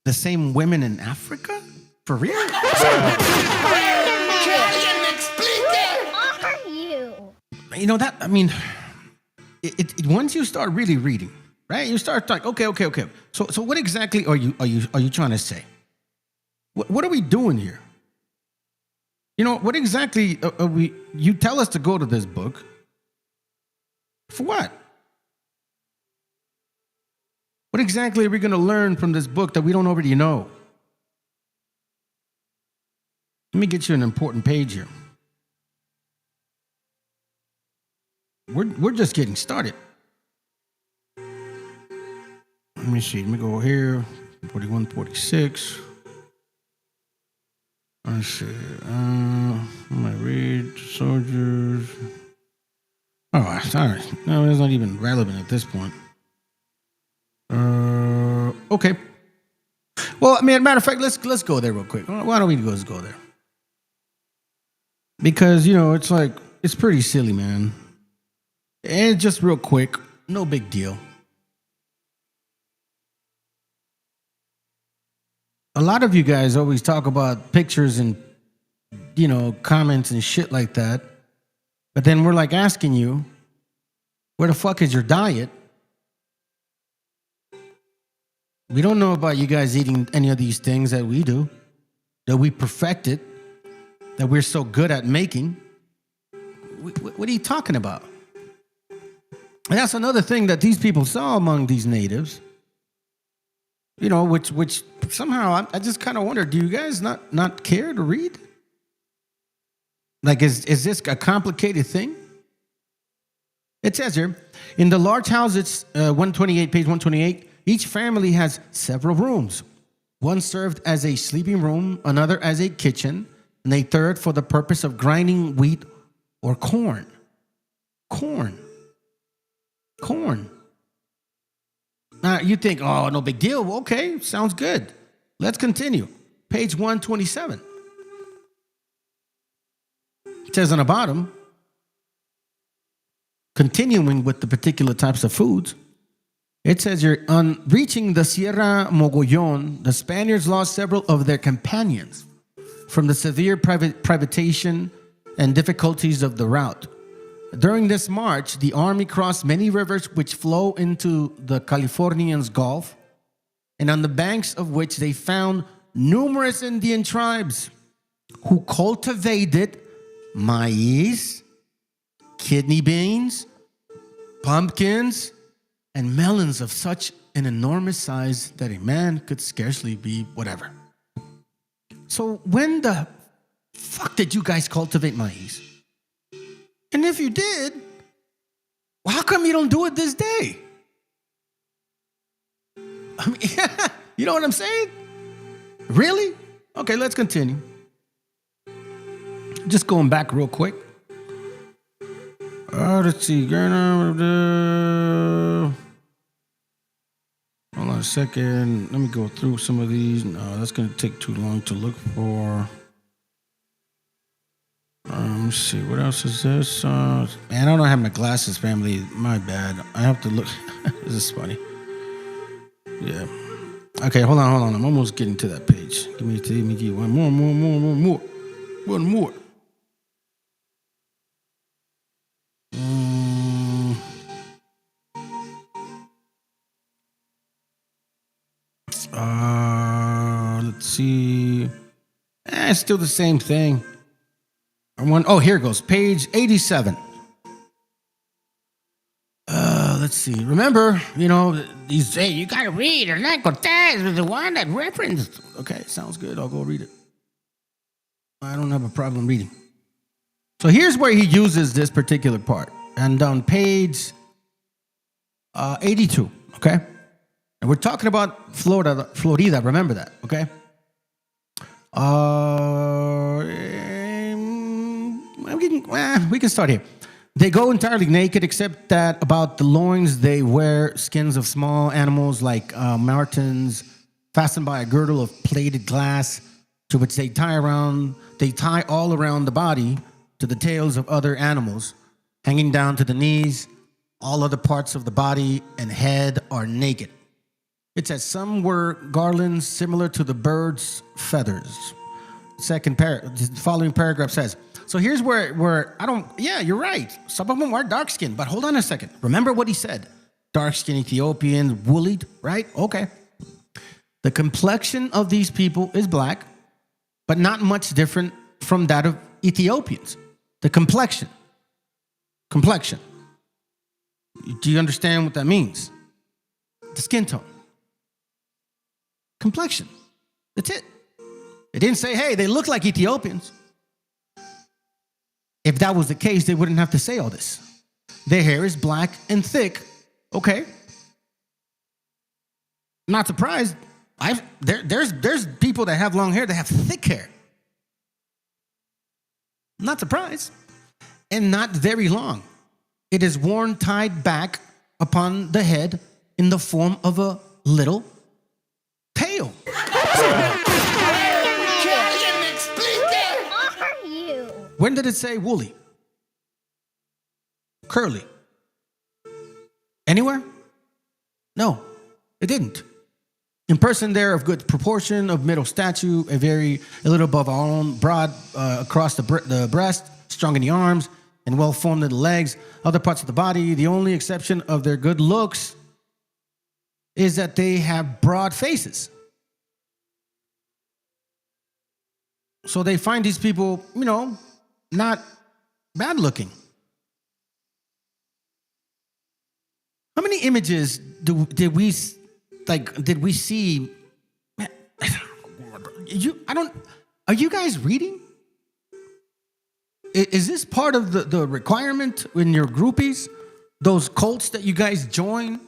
the same women in Africa? For real? You know that, I mean, once you start really reading, right? You start like, okay. So what exactly are you trying to say? What are we doing here? You know, what exactly are we? You tell us to go to this book. For what? What exactly are we going to learn from this book that we don't already know? Let me get you an important page here. We're just getting started. Let me see. Let me go here. 41, 46. Let's see. I'm going to read soldiers. Oh, sorry. No, it's not even relevant at this point. Okay. Well, I mean, matter of fact, let's go there real quick. Why don't we just go there? Because, you know, it's pretty silly, man. And just real quick, no big deal. A lot of you guys always talk about pictures and, you know, comments and shit like that. But then we're like asking you, where the fuck is your diet? We don't know about you guys eating any of these things that we do, that we perfected, that we're so good at making. What are you talking about? And that's another thing that these people saw among these natives, you know, which somehow I just kind of wonder, do you guys not care to read? Like, is this a complicated thing? It says here, in the large houses, 128, page 128, each family has several rooms. One served as a sleeping room, another as a kitchen, and a third for the purpose of grinding wheat or corn. Corn. Now, you think, oh, no big deal. Okay, sounds good. Let's continue. Page 127. It says on the bottom, continuing with the particular types of foods, it says here, on reaching the Sierra Mogollon, the Spaniards lost several of their companions from the severe privation and difficulties of the route. During this march, the army crossed many rivers which flow into the Californian's Gulf, and on the banks of which they found numerous Indian tribes who cultivated maize, kidney beans, pumpkins, and melons of such an enormous size that a man could scarcely be whatever. So when the fuck did you guys cultivate maize? And if you did, well, how come you don't do it this day? I mean, you know what I'm saying? Really? Okay, let's continue. Just going back real quick. second. Let me go through some of these. No, that's going to take too long to look for. Let's see. What else is this? Man, I don't have my glasses, family. My bad. I have to look. This is funny. Yeah. Okay, hold on. I'm almost getting to that page. Give me one more. One more. Let's see. It's still the same thing. Here it goes. Page 87. Let's see. Remember, these say you gotta read. Hernán Cortés was the one that referenced. Okay, sounds good. I'll go read it. I don't have a problem reading. So here's where he uses this particular part. And on page 82, okay? And we're talking about Florida, remember that, okay? We can start here. They go entirely naked, except that about the loins they wear skins of small animals like martens, fastened by a girdle of plated glass, to which they tie all around the body to the tails of other animals, hanging down to the knees. All other parts of the body and head are naked. It says some were garlands similar to the bird's feathers. The following paragraph says, so here's where you're right. Some of them are dark-skinned, but hold on a second. Remember what he said. Dark-skinned Ethiopians, woollied, right? Okay. The complexion of these people is black, but not much different from that of Ethiopians. The complexion. Do you understand what that means? The skin tone. Complexion. That's it. It didn't say, hey, they look like Ethiopians. If that was the case, they wouldn't have to say all this. Their hair is black and thick. Okay. Not surprised. There's people that have long hair that have thick hair. Not surprised. And not very long. It is worn tied back upon the head in the form of a little tail. When did it say woolly? Curly? Anywhere? No, it didn't. In person, they're of good proportion, of middle stature, a little above our own, broad across the breast, strong in the arms, and well formed in the legs. Other parts of the body, the only exception of their good looks is that they have broad faces. So they find these people, not bad looking. How many images did we see? Are you guys reading? Is this part of the requirement in your groupies? Those cults that you guys join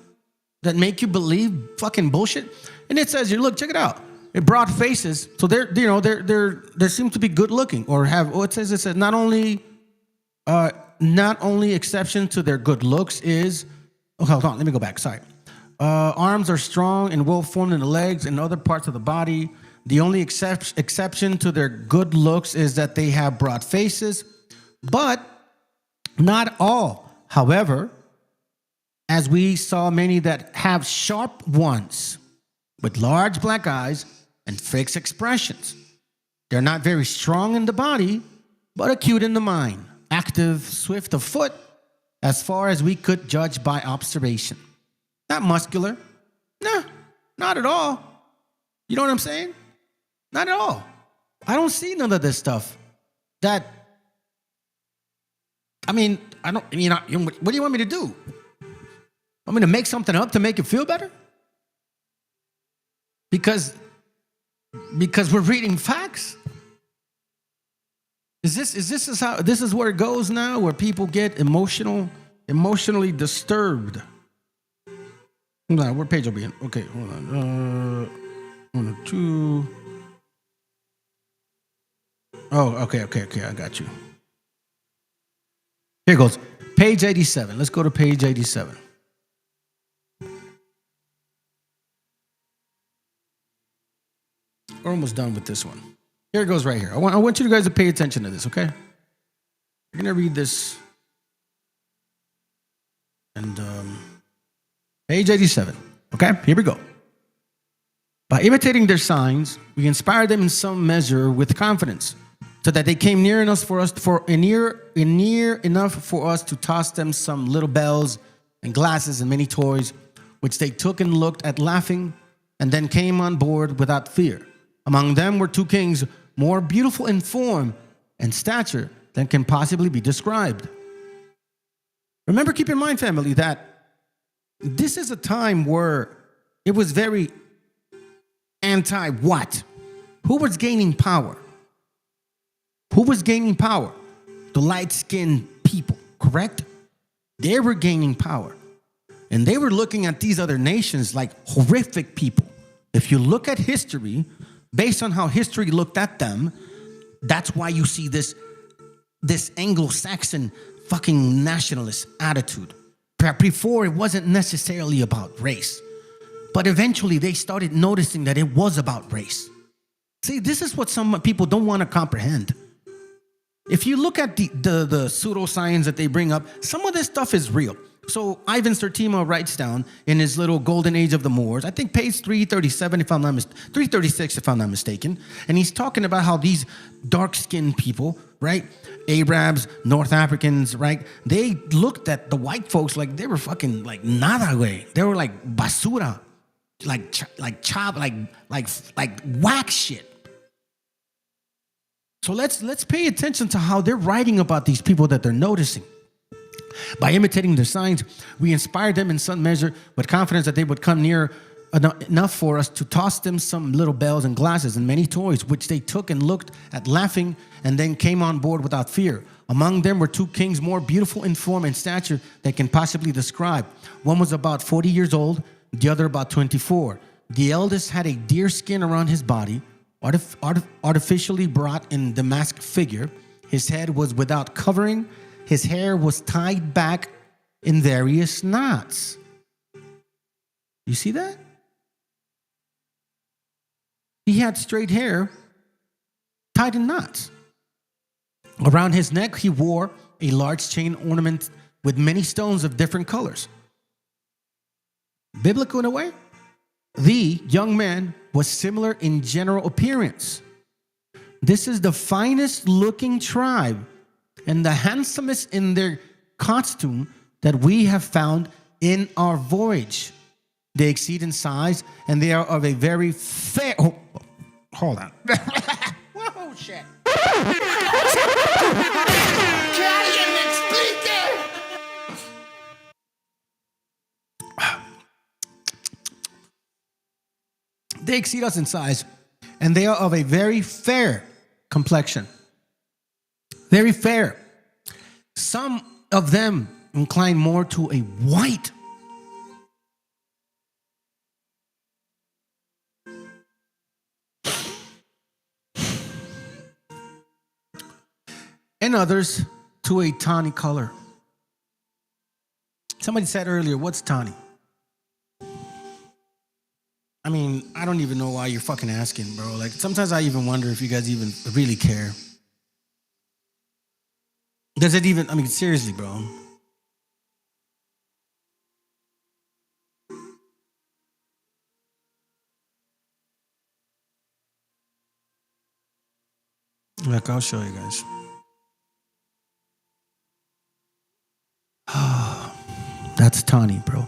that make you believe fucking bullshit? And it says, look, check it out. Broad faces, so they seem to be good looking or have. It says not only exception to their good looks is. Oh, hold on, let me go back. Sorry. Arms are strong and well formed in the legs and other parts of the body. The only exception to their good looks is that they have broad faces, but not all. However, as we saw many that have sharp ones with large black eyes and fixed expressions. They're not very strong in the body, but acute in the mind, active, swift of foot, as far as we could judge by observation. Not muscular. No, not at all. You know what I'm saying? Not at all. I don't see none of this stuff. What do you want me to do? Want me to make something up to make it feel better? Because we're reading facts? Is this where it goes now, where people get emotionally disturbed? Hold on, what page are we in? Okay, hold on. 1 or 2. Oh, okay, I got you. Here goes. Page 87. Let's go to page 87. almost done with this one. Here it goes right here. I want you guys to pay attention to this, okay? You're going to read this. And page 87. Okay, here we go. By imitating their signs, we inspire them in some measure with confidence, so that they came near enough for us near enough for us to toss them some little bells and glasses and many toys, which they took and looked at laughing, and then came on board without fear. Among them were two kings more beautiful in form and stature than can possibly be described. Remember, keep in mind, family, that this is a time where it was very anti-what? Who was gaining power? Who was gaining power? The light-skinned people, correct? They were gaining power. And they were looking at these other nations like horrific people. If you look at history, based on how history looked at them, that's why you see this Anglo-Saxon fucking nationalist attitude. Before, it wasn't necessarily about race. But eventually, they started noticing that it was about race. See, this is what some people don't want to comprehend. If you look at the pseudoscience that they bring up, some of this stuff is real. So Ivan Sertima writes down in his little Golden Age of the Moors, I think page 337 if I'm not 336 if I'm not mistaken, and he's talking about how these dark-skinned people, right, Arabs, North Africans, right, they looked at the white folks like they were fucking like nada, güey. They were like basura, like whack shit. So let's pay attention to how they're writing about these people that they're noticing. By imitating their signs, we inspired them in some measure with confidence that they would come near enough for us to toss them some little bells and glasses and many toys, which they took and looked at laughing, and then came on board without fear. Among them were two kings more beautiful in form and stature than can possibly describe. One was about 40 years old, the other about 24. The eldest had a deer skin around his body, artificially brought in damask figure. His head was without covering. His hair was tied back in various knots. You see that? He had straight hair tied in knots. Around his neck, he wore a large chain ornament with many stones of different colors. Biblical in a way. The young man was similar in general appearance. This is the finest looking tribe and the handsomest in their costume that we have found in our voyage. They exceed in size, and they are of a very fair... Oh, hold on. Whoa, shit. They exceed us in size, and they are of a very fair complexion. Very fair. Some of them incline more to a white. And others to a tawny color. Somebody said earlier, what's tawny? I mean, I don't even know why you're fucking asking, bro. Like, sometimes I even wonder if you guys even really care. Does it even, I mean, seriously, bro. Look, I'll show you guys. That's tawny, bro.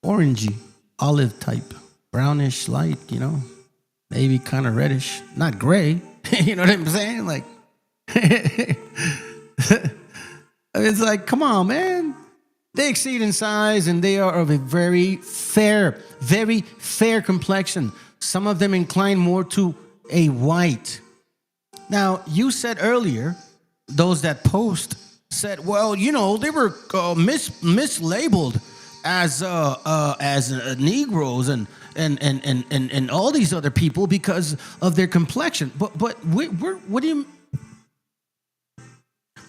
Orangey, olive type, brownish light, you know, maybe kind of reddish, not gray. You know what I'm saying? Like, it's like, come on, man. They exceed in size, and they are of a very fair complexion. Some of them incline more to a white. Now, you said earlier, those that post said, well, you know, they were mislabeled as Negroes and all these other people because of their complexion. But what do you?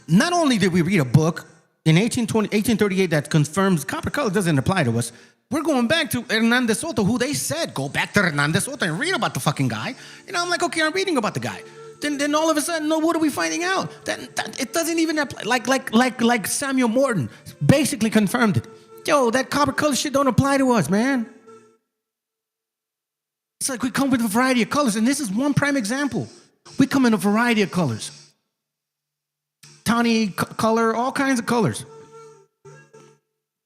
Not only did we read a book in 1838 that confirms copper color doesn't apply to us. we're going back to Hernandez Soto, who they said, go back to Hernandez Soto and read about the fucking guy. I'm like, okay, I'm reading about the guy. Then all of a sudden, no, what are we finding out? That it doesn't even apply. Like Samuel Morton basically confirmed it. Yo, that copper color shit don't apply to us, man. It's like we come with a variety of colors, and this is one prime example. We come in a variety of colors. Tawny color, all kinds of colors.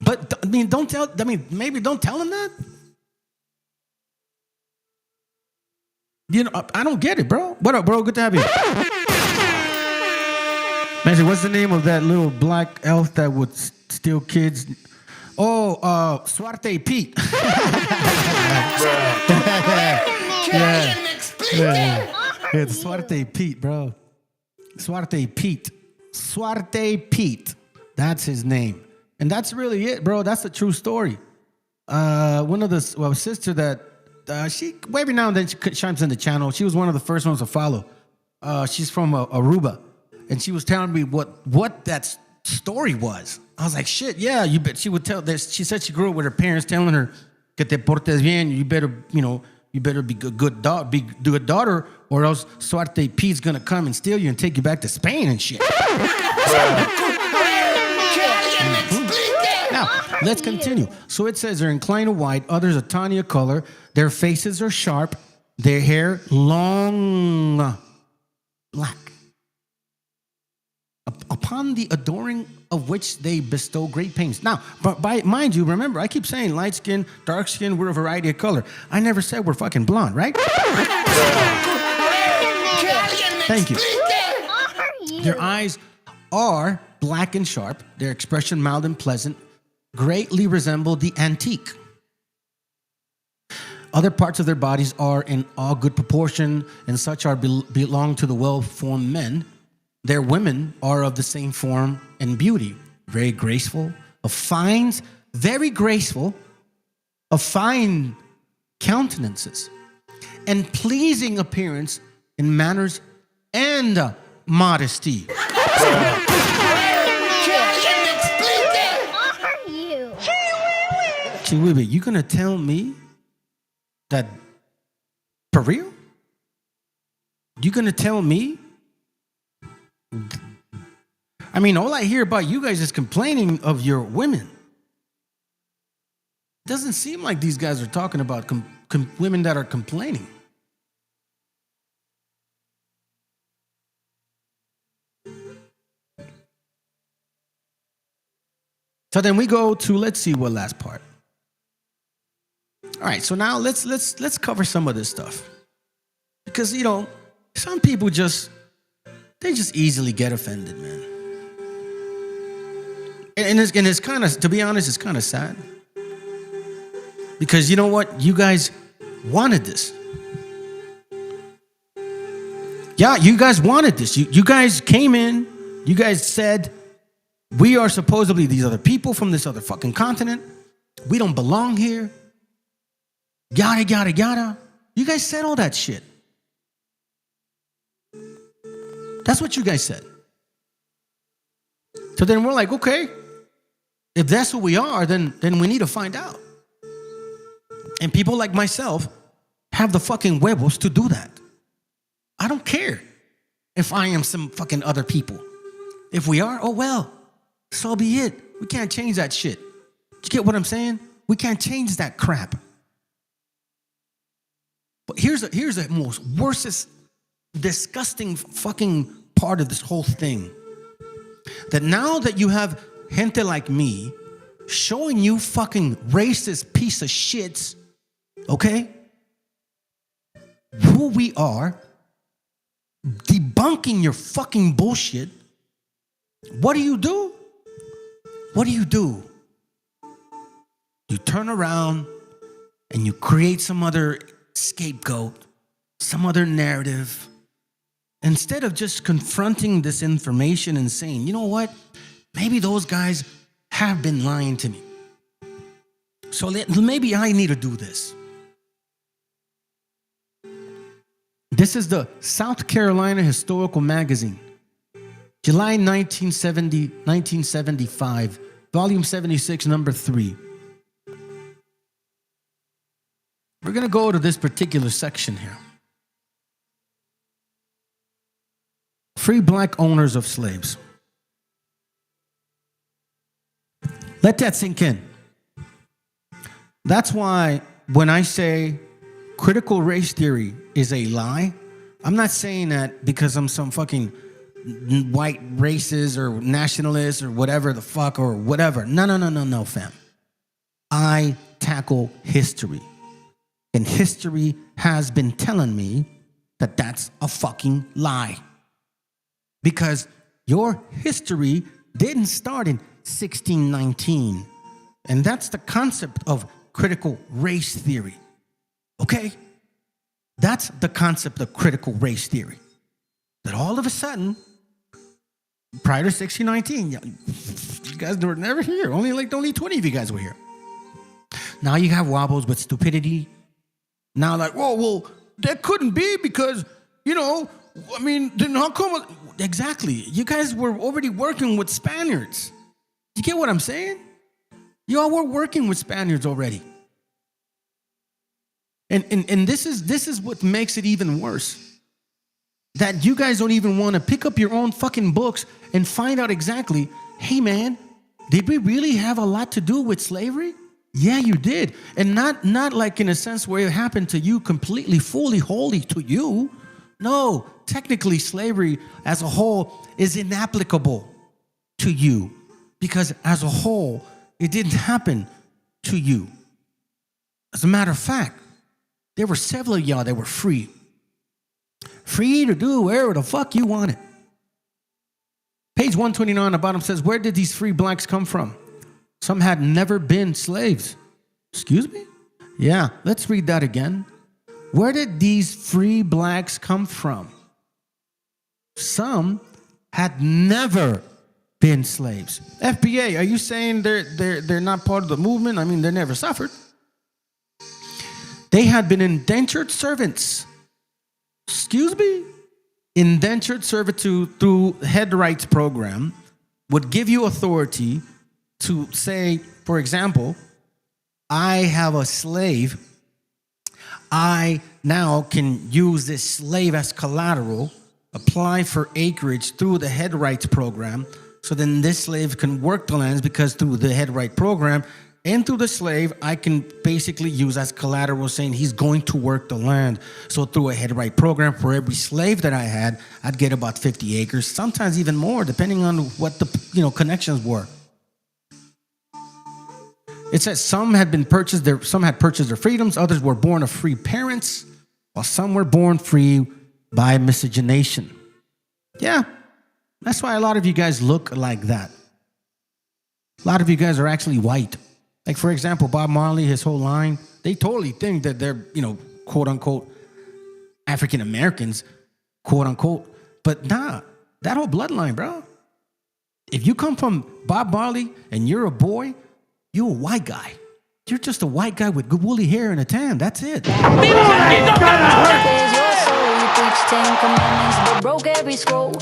But, maybe don't tell them that. I don't get it, bro. What up, bro? Good to have you. Man, what's the name of that little black elf that would steal kids? Oh, Suarte Pete. It's Suarte Pete, bro. Suarte Pete. That's his name. And that's really it, bro. That's a true story. One of the sister that she every now and then she chimes in the channel. She was one of the first ones to follow. She's from Aruba, and she was telling me what that story was. I was like, shit, yeah, you bet. She would tell this. She said she grew up with her parents telling her, "Que te portes bien. You better be a good daughter, or else Suarte Pete's gonna come and steal you and take you back to Spain and shit." Now, let's continue. So it says they're inclined to white, others a tawny color. Their faces are sharp, their hair long, black. Upon the adoring of which they bestow great pains. Now, but mind you, remember, I keep saying light skin, dark skin, we're a variety of color. I never said we're fucking blonde, right? Thank you. Their eyes are black and sharp, their expression mild and pleasant, greatly resemble the antique. Other parts of their bodies are in all good proportion, and such belong to the well-formed men. Their women are of the same form and beauty, very graceful, of fine countenances, and pleasing appearance in manners and modesty. CHIWIWI, you gonna tell me that for real? You gonna tell me? I mean, all I hear about you guys is complaining of your women. Doesn't seem like these guys are talking about women that are complaining. So then we go to, let's see what last part. All right, so now let's cover some of this stuff. Because, some people they just easily get offended, man. And it's kind of, to be honest, it's kind of sad. Because you know what? You guys wanted this. Yeah, you guys wanted this. You guys came in, you guys said, we are supposedly these other people from this other fucking continent. We don't belong here. Yada, yada, yada. You guys said all that shit. That's what you guys said. So then we're like, okay, if that's who we are, then we need to find out. And people like myself have the fucking huevos to do that. I don't care if I am some fucking other people. If we are, oh well, so be it. We can't change that shit. You get what I'm saying? We can't change that crap. But here's the most worstest, disgusting fucking part of this whole thing. That now that you have gente like me showing you fucking racist piece of shits, okay, who we are, debunking your fucking bullshit, what do? What do? You turn around and you create some other scapegoat, some other narrative, instead of just confronting this information and saying, you know what, maybe those guys have been lying to me. So maybe I need to do this. This is the South Carolina Historical Magazine, July 1975, volume 76, number 3. to go to this particular section here. Free black owners of slaves. Let that sink in. That's why when I say critical race theory is a lie, I'm not saying that because I'm some fucking white racist or nationalist or whatever the fuck or whatever. No, fam. I tackle history. And history has been telling me that that's a fucking lie. Because your history didn't start in 1619. And that's the concept of critical race theory. Okay? That's the concept of critical race theory. That all of a sudden, prior to 1619, you guys were never here. Only 20 of you guys were here. Now you have wobbles with stupidity. Now well, that couldn't be because, then how come? Exactly. You guys were already working with Spaniards. You get what I'm saying? Y'all were working with Spaniards already. And this is what makes it even worse. That you guys don't even want to pick up your own fucking books and find out exactly, hey man, did we really have a lot to do with slavery? Yeah, you did. And not like in a sense where it happened to you completely, fully, wholly to you. No, technically slavery as a whole is inapplicable to you because as a whole, it didn't happen to you. As a matter of fact, there were several of y'all that were free. Free to do wherever the fuck you wanted. Page 129 on the bottom says, where did these free blacks come from? Some had never been slaves. Excuse me? Yeah, let's read that again. Where did these free blacks come from? Some had never been slaves. FBA, are you saying they're not part of the movement? I mean, they never suffered. They had been indentured servants. Excuse me? Indentured servitude through head rights program would give you authority to say, for example, I have a slave. I now can use this slave as collateral, apply for acreage through the head rights program. So then this slave can work the lands because through the head right program and through the slave, I can basically use as collateral saying he's going to work the land. So through a head right program, for every slave that I had, I'd get about 50 acres, sometimes even more, depending on what the connections were. It says some had purchased their freedoms, others were born of free parents, while some were born free by miscegenation. Yeah, that's why a lot of you guys look like that. A lot of you guys are actually white. Like, for example, Bob Marley, his whole line, they totally think that they're, quote unquote, African Americans, quote unquote. But nah, that whole bloodline, bro. If you come from Bob Marley and you're a boy, you're a white guy. You're just a white guy with good woolly hair and a tan. That's it.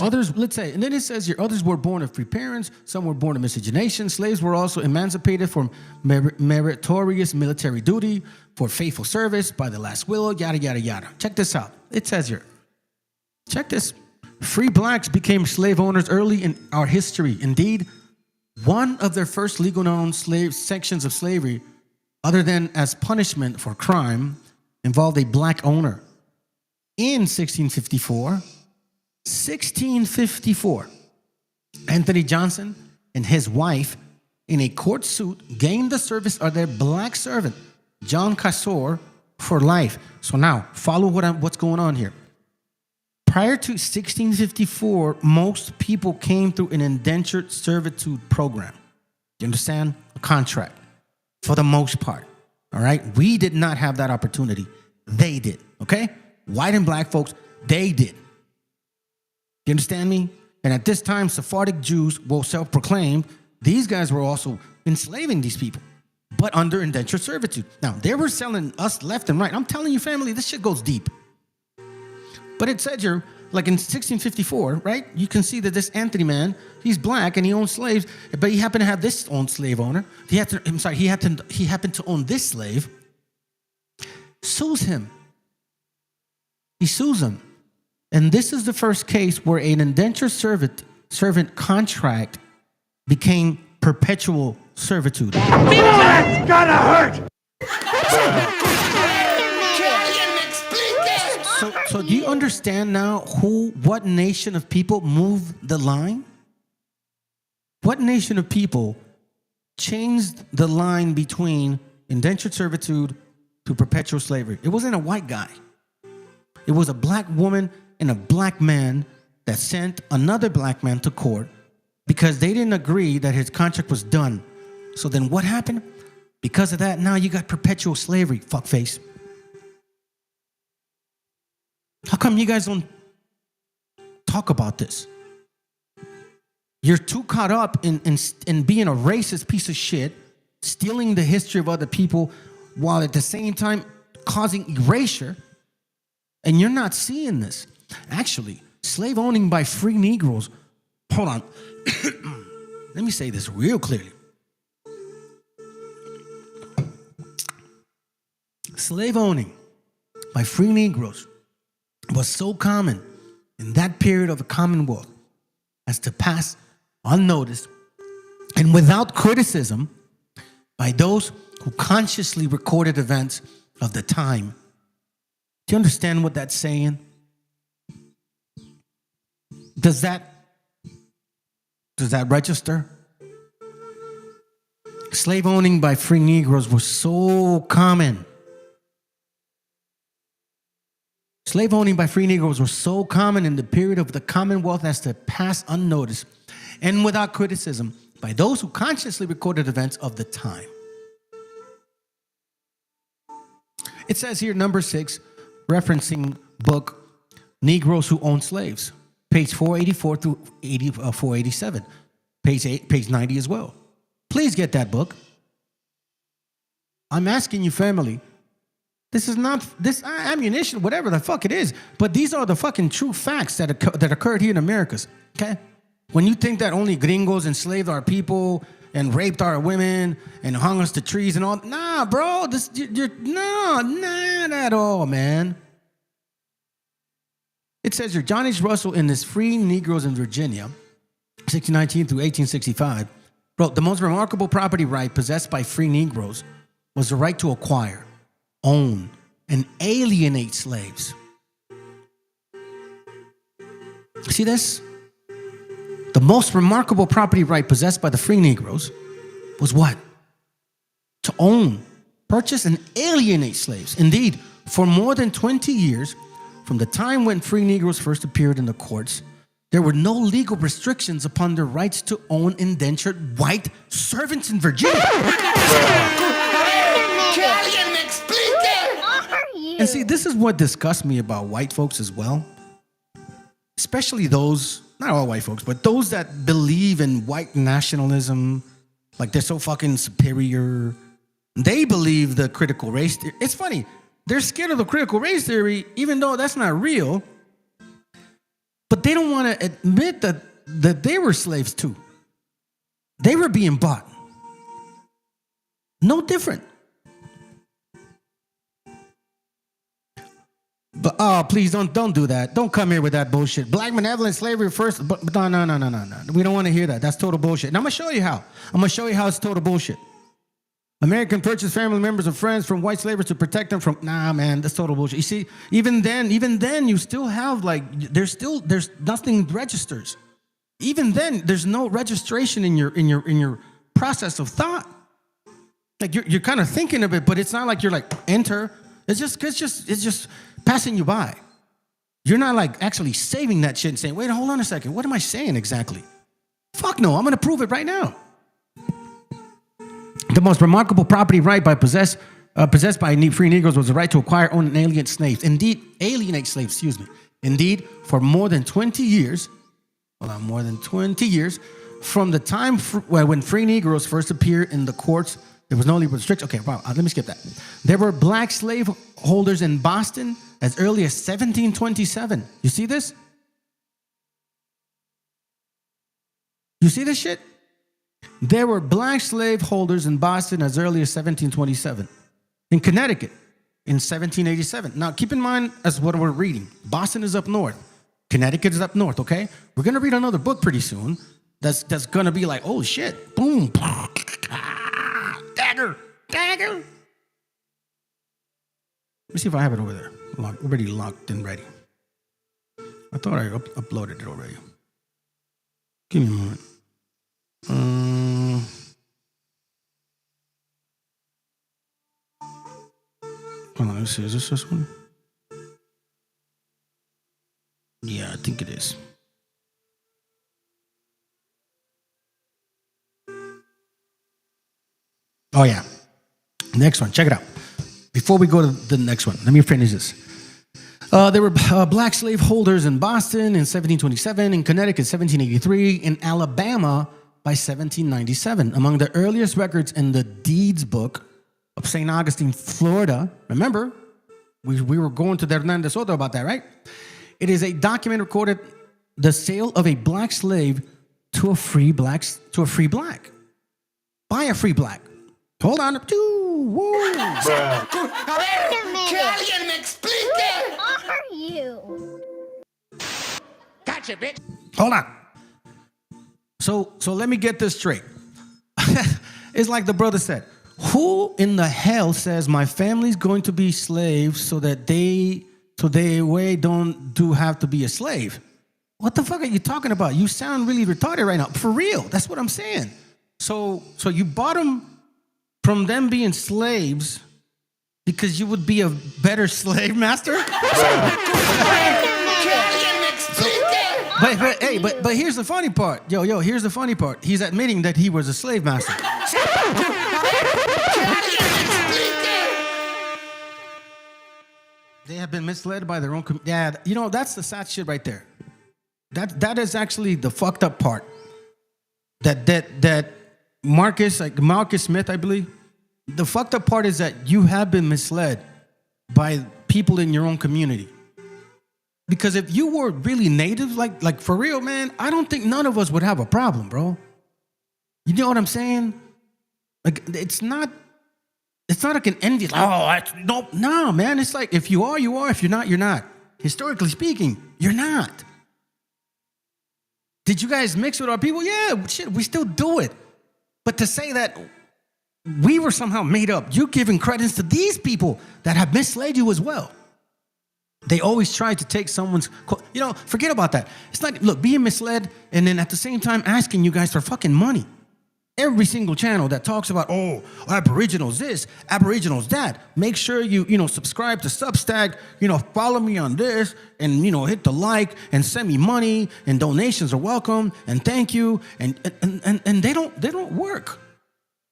Others, let's say, and then it says here, others were born of free parents, some were born of miscegenation. Slaves were also emancipated from meritorious military duty, for faithful service by the last will, yada, yada, yada. Check this out. It says here, check this. Free blacks became slave owners early in our history. Indeed, one of their first legal known sections of slavery, other than as punishment for crime, involved a black owner. In 1654, Anthony Johnson and his wife, in a court suit, gained the service of their black servant, John Casor, for life. So now, follow what's going on here. Prior to 1654, most people came through an indentured servitude program. You understand? A contract, for the most part. All right? We did not have that opportunity. They did. Okay? White and black folks, they did. You understand me? And at this time, Sephardic Jews were self-proclaimed. These guys were also enslaving these people, but under indentured servitude. Now, they were selling us left and right. I'm telling you, family, this shit goes deep. But it said here, like in 1654, right? You can see that this Anthony man, he's black and he owns slaves, but he happened to have this own slave owner. He happened to own this slave. sues him. He sues him. And this is the first case where an indentured servant contract became perpetual servitude. That's gotta hurt! So do you understand now what nation of people moved the line? What nation of people changed the line between indentured servitude to perpetual slavery? It wasn't a white guy. It was a black woman and a black man that sent another black man to court because they didn't agree that his contract was done. So then what happened? Because of that, now you got perpetual slavery, fuckface. How come you guys don't talk about this? You're too caught up in being a racist piece of shit, stealing the history of other people, while at the same time causing erasure, and you're not seeing this. Actually, slave owning by free Negroes, hold on, let me say this real clearly. Slave owning by free Negroes was so common in that period of the Commonwealth as to pass unnoticed and without criticism by those who consciously recorded events of the time. Do you understand what that's saying? Does that register? Slave owning by free Negroes was so common. Slave owning by free Negroes was so common in the period of the Commonwealth as to pass unnoticed and without criticism by those who consciously recorded events of the time. It says here, number 6, referencing book Negroes Who Own Slaves, page 484 through 487, page 90 as well. Please get that book. I'm asking you, family. This is not this ammunition, whatever the fuck it is, but these are the fucking true facts that occurred here in Americas. Okay, when you think that only gringos enslaved our people and raped our women and hung us to trees and all, nah, bro, not at all, man. It says here, John H. Russell in his Freeing Negroes in Virginia, 1619 through 1865, wrote, the most remarkable property right possessed by free Negroes was the right to acquire, own, and alienate slaves. See this? The most remarkable property right possessed by the free Negroes was what? To own, purchase, and alienate slaves. Indeed, for more than 20 years, from the time when free Negroes first appeared in the courts, there were no legal restrictions upon their rights to own indentured white servants in Virginia. And see, this is what disgusts me about white folks as well. Especially those, not all white folks, but those that believe in white nationalism, like they're so fucking superior. They believe the critical race theory. It's funny, they're scared of the critical race theory, even though that's not real. But they don't want to admit that they were slaves too. They were being bought. No different. But oh, please don't do that. Don't come here with that bullshit. Black benevolent slavery first. But no. We don't want to hear that. That's total bullshit. And I'm gonna show you how. I'm gonna show you how it's total bullshit. American purchased family members and friends from white slavers to protect them from. Nah, man, that's total bullshit. You see, even then, you still have like there's nothing registers. Even then, there's no registration in your process of thought. Like you're kind of thinking of it, but it's not like you're like enter. It's just passing you by. You're not like actually saving that shit and saying, wait, hold on a second. What am I saying exactly? Fuck no, I'm going to prove it right now. The most remarkable property right possessed by free Negroes was the right to acquire, own, and alienate slaves. Indeed, Indeed, for more than 20 years, from the time when free Negroes first appeared in the courts, there was no legal restriction. Okay, wow, let me skip that. There were black slave holders in Boston as early as 1727. You see this? You see this shit? There were black slave holders in Boston as early as 1727. In Connecticut, in 1787. Now, keep in mind as what we're reading. Boston is up north. Connecticut is up north, okay? We're going to read another book pretty soon that's going to be like, oh, shit. Boom. Dagger. Let me see if I have it over there. Already locked and ready. I thought I uploaded it already. Give me a moment. Hold on, let's see. Is this one? Yeah, I think it is. Oh, yeah. Next one. Check it out. Before we go to the next one, let me finish this. There were black slave holders in Boston in 1727, in Connecticut 1783, in Alabama by 1797. Among the earliest records in the deeds book of St. Augustine, Florida. Remember, we were going to the Hernandez Soto about that, right? It is a document recorded the sale of a black slave to a free black. By a free black. Hold on. Woo. Que alguien me explique. Who are you? Gotcha, bitch. Hold on. So let me get this straight. It's like the brother said. Who in the hell says my family's going to be slaves so they don't have to be a slave? What the fuck are you talking about? You sound really retarded right now. For real. That's what I'm saying. So you bought them from them being slaves because you would be a better slave master? But here's the funny part. Yo, here's the funny part. He's admitting that he was a slave master. They have been misled by their own dad. You know, that's the sad shit right there. That is actually the fucked up part. That Marcus Smith, I believe. The fucked up part is that you have been misled by people in your own community. Because if you were really native, like for real, man, I don't think none of us would have a problem, bro. You know what I'm saying? Like it's not like an envy. No, man. It's like if you are, you are. If you're not, you're not. Historically speaking, you're not. Did you guys mix with our people? Yeah, shit, we still do it. But to say that we were somehow made up, you're giving credence to these people that have misled you as well. They always try to take someone's, forget about that. It's not, look, being misled and then at the same time asking you guys for fucking money. Every single channel that talks about, Aboriginals this, Aboriginals that. Make sure you subscribe to Substack, follow me on this and, hit the like and send me money and donations are welcome and thank you. And they don't work.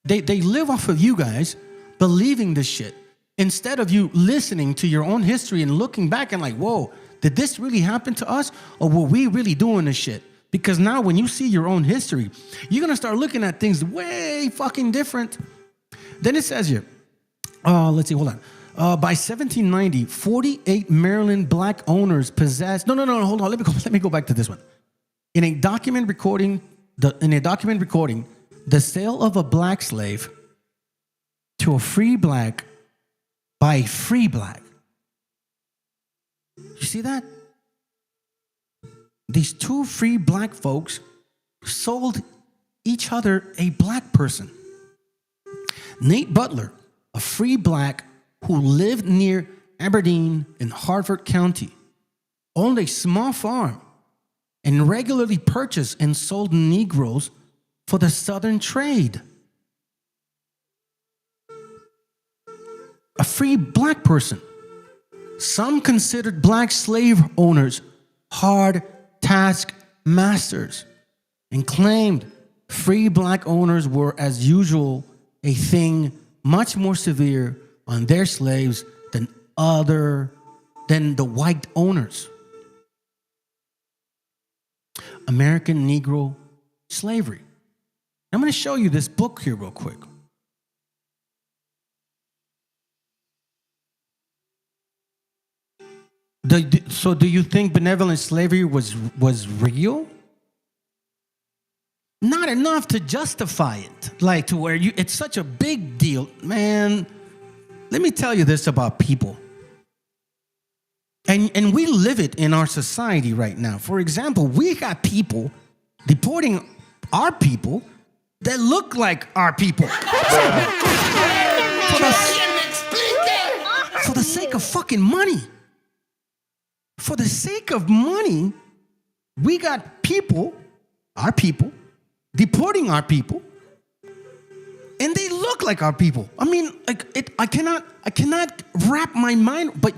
They live off of you guys believing this shit instead of you listening to your own history and looking back and like, whoa, did this really happen to us or were we really doing this shit? Because now when you see your own history, you're going to start looking at things way fucking different. Then it says here, let's see, hold on. By 1790, 48 Maryland black owners possessed, no, hold on, let me go back to this one. In a document recording, the sale of a black slave to a free black by a free black. You see that? These two free black folks sold each other a black person. Nate Butler, a free black who lived near Aberdeen in Harford County, owned a small farm and regularly purchased and sold Negroes for the Southern trade. A free black person. Some considered black slave owners hard task masters and claimed free black owners were, as usual, a thing much more severe on their slaves than the white owners. American Negro slavery. I'm going to show you this book here real quick. So do you think benevolent slavery was real? Not enough to justify it. Like to where it's such a big deal. Man, let me tell you this about people. And we live it in our society right now. For example, we got people deporting our people that look like our people. For the sake of fucking money. For the sake of money, we got people, our people, deporting our people, and they look like our people. I mean, I cannot wrap my mind, but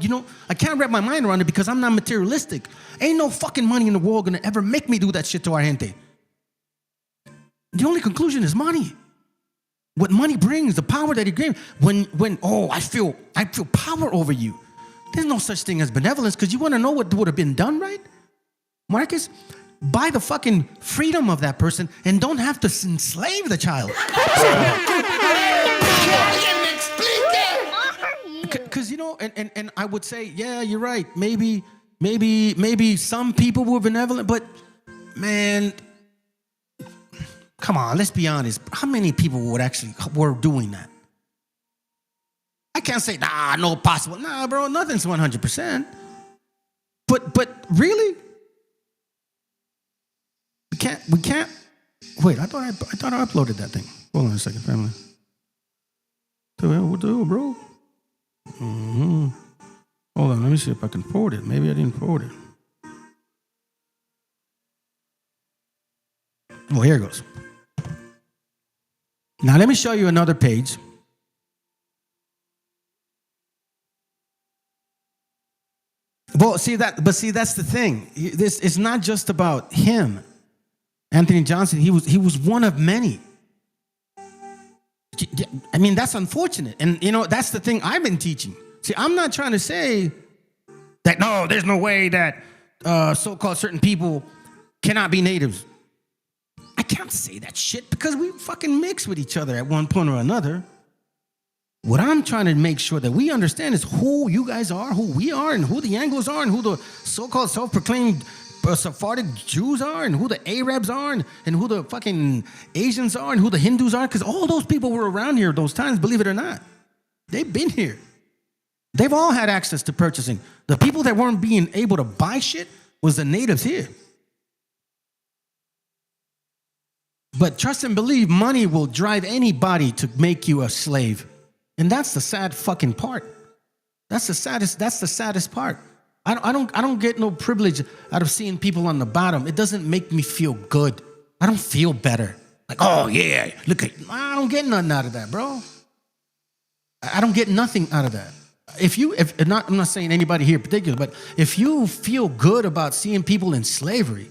I can't wrap my mind around it because I'm not materialistic. Ain't no fucking money in the world gonna ever make me do that shit to our gente. The only conclusion is money. What money brings, the power that it gives. I feel power over you. There's no such thing as benevolence, because you want to know what would have been done, right? Marcus, buy the fucking freedom of that person and don't have to enslave the child. Because, and I would say, yeah, you're right. Maybe some people were benevolent, but man, come on, let's be honest. How many people were doing that? I can't say, no possible. Nah, bro, nothing's 100%. But really? We can't. Wait, I thought I uploaded that thing. Hold on a second, family. What the hell, bro? Mm-hmm. Hold on, let me see if I can forward it. Maybe I didn't forward it. Well, here it goes. Now let me show you another page. Well, see that's the thing. This is not just about him. Anthony Johnson, he was one of many. I mean, that's unfortunate. And that's the thing I've been teaching. See, I'm not trying to say that no, there's no way that so-called certain people cannot be natives. I can't say that shit because we fucking mix with each other at one point or another. What I'm trying to make sure that we understand is who you guys are, who we are, and who the Anglos are, and who the so-called self-proclaimed Sephardic Jews are, and who the Arabs are, and who the fucking Asians are, and who the Hindus are, because all those people were around here those times, believe it or not. They've been here. They've all had access to purchasing. The people that weren't being able to buy shit was the natives here. But trust and believe, money will drive anybody to make you a slave. And that's the sad fucking part. That's the saddest part. I don't get no privilege out of seeing people on the bottom. It doesn't make me feel good. I don't feel better. Like, oh yeah, look at, I don't get nothing out of that, bro. I don't get nothing out of that. I'm not saying anybody here in particular, but if you feel good about seeing people in slavery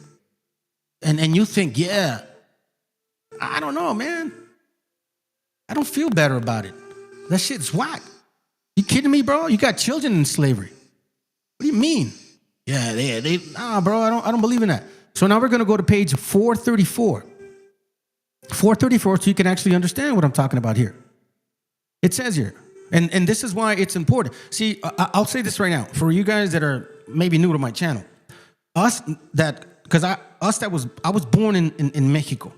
and you think, yeah, I don't know, man. I don't feel better about it. That shit's whack. You kidding me, bro? You got children in slavery. What do you mean? Yeah, nah, bro, I don't believe in that. So now we're going to go to page 434. 434, so you can actually understand what I'm talking about here. It says here, and this is why it's important. See, I'll say this right now. For you guys that are maybe new to my channel, I was born in Mexico,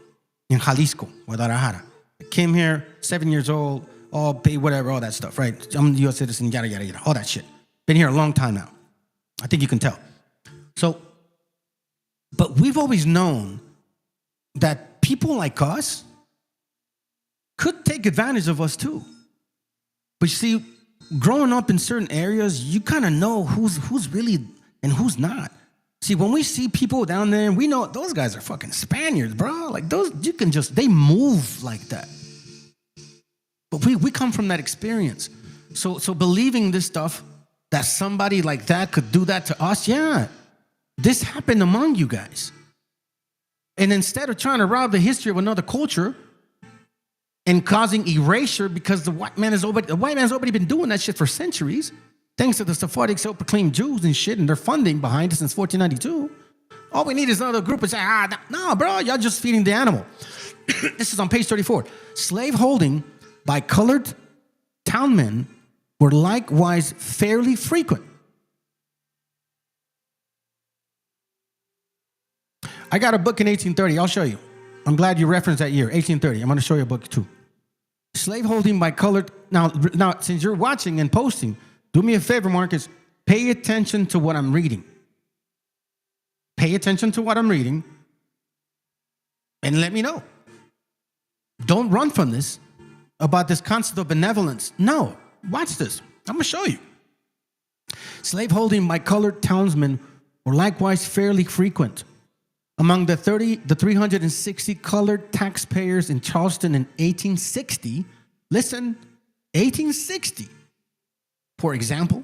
in Jalisco, Guadalajara. I came here, 7 years old, all paid, whatever, all that stuff, right? I'm a U.S. citizen, yada, yada, yada, all that shit. Been here a long time now. I think you can tell. So, but we've always known that people like us could take advantage of us too. But you see, growing up in certain areas, you kind of know who's really and who's not. See, when we see people down there, we know those guys are fucking Spaniards, bro. Like those, they move like that. But we come from that experience. So believing this stuff, that somebody like that could do that to us, yeah, this happened among you guys. And instead of trying to rob the history of another culture and causing erasure because the white man's already been doing that shit for centuries, thanks to the Sephardic self-proclaimed Jews and shit and their funding behind us since 1492, all we need is another group to say, no, bro, y'all just feeding the animal. This is on page 34. Slave holding by colored townmen were likewise fairly frequent. I got a book in 1830. I'll show you. I'm glad you referenced that year, 1830. I'm going to show you a book too. Slaveholding by colored. Now, since you're watching and posting, do me a favor, Marcus. Pay attention to what I'm reading. Pay attention to what I'm reading and let me know. Don't run from this about this concept of benevolence. No, watch this. I'm going to show you. Slaveholding by colored townsmen were likewise fairly frequent. Among the 360 colored taxpayers in Charleston in 1860, listen, 1860, for example,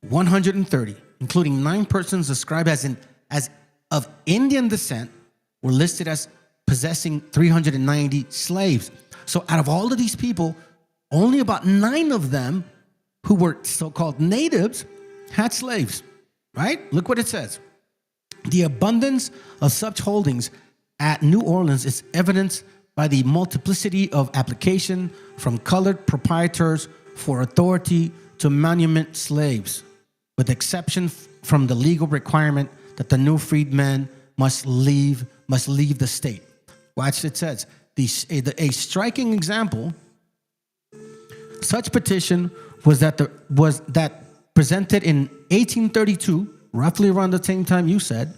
130, including 9 persons described as of Indian descent, were listed as possessing 390 slaves. So out of all of these people, only about 9 of them who were so-called natives had slaves, right? Look what it says. The abundance of such holdings at New Orleans is evidenced by the multiplicity of application from colored proprietors for authority to manumit slaves, with exception from the legal requirement that the new freedmen must leave the state. Watch it says. A striking example, such petition was that presented in 1832, roughly around the same time you said,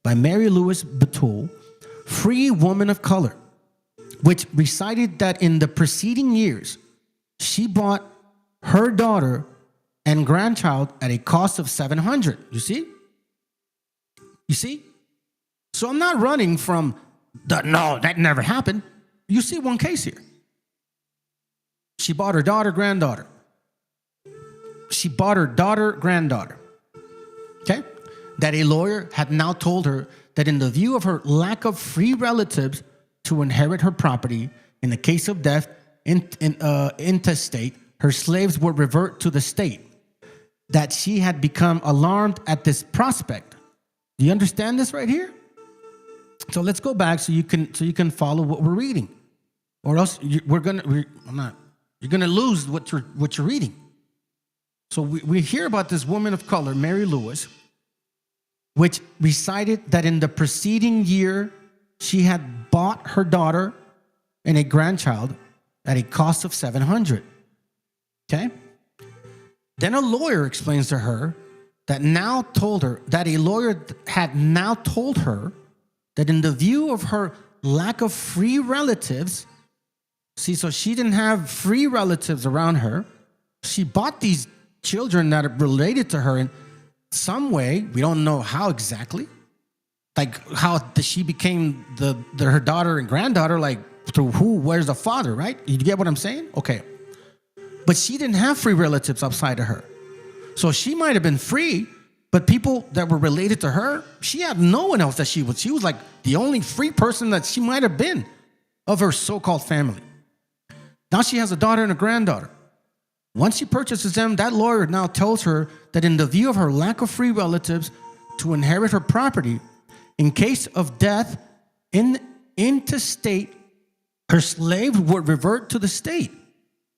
by Mary Louise Batule, free woman of color, which recited that in the preceding years, she bought her daughter and grandchild at a cost of $700. You see? You see? So I'm not running from no, that never happened. You see one case here. She bought her daughter, granddaughter. She bought her daughter, granddaughter. Okay? That a lawyer had now told her that in the view of her lack of free relatives to inherit her property, in the case of death intestate, her slaves would revert to the state. That she had become alarmed at this prospect. Do you understand this right here? So let's go back so you can follow what we're reading, or else you're gonna lose what you're reading. So we hear about this woman of color, Mary Louise, which recited that in the preceding year she had bought her daughter and a grandchild at a cost of $700. Okay. Then a lawyer explains to her that a lawyer had now told her that in the view of her lack of free relatives, see, so she didn't have free relatives around her. She bought these children that are related to her in some way. We don't know how exactly. Like how she became her daughter and granddaughter, like through who, where's the father, right? You get what I'm saying? Okay. But she didn't have free relatives outside of her. So she might have been free, but people that were related to her, she had no one else that she was like the only free person that she might have been of her so-called family. Now she has a daughter and a granddaughter. Once she purchases them, that lawyer now tells her that in the view of her lack of free relatives to inherit her property, in case of death intestate, her slaves would revert to the state.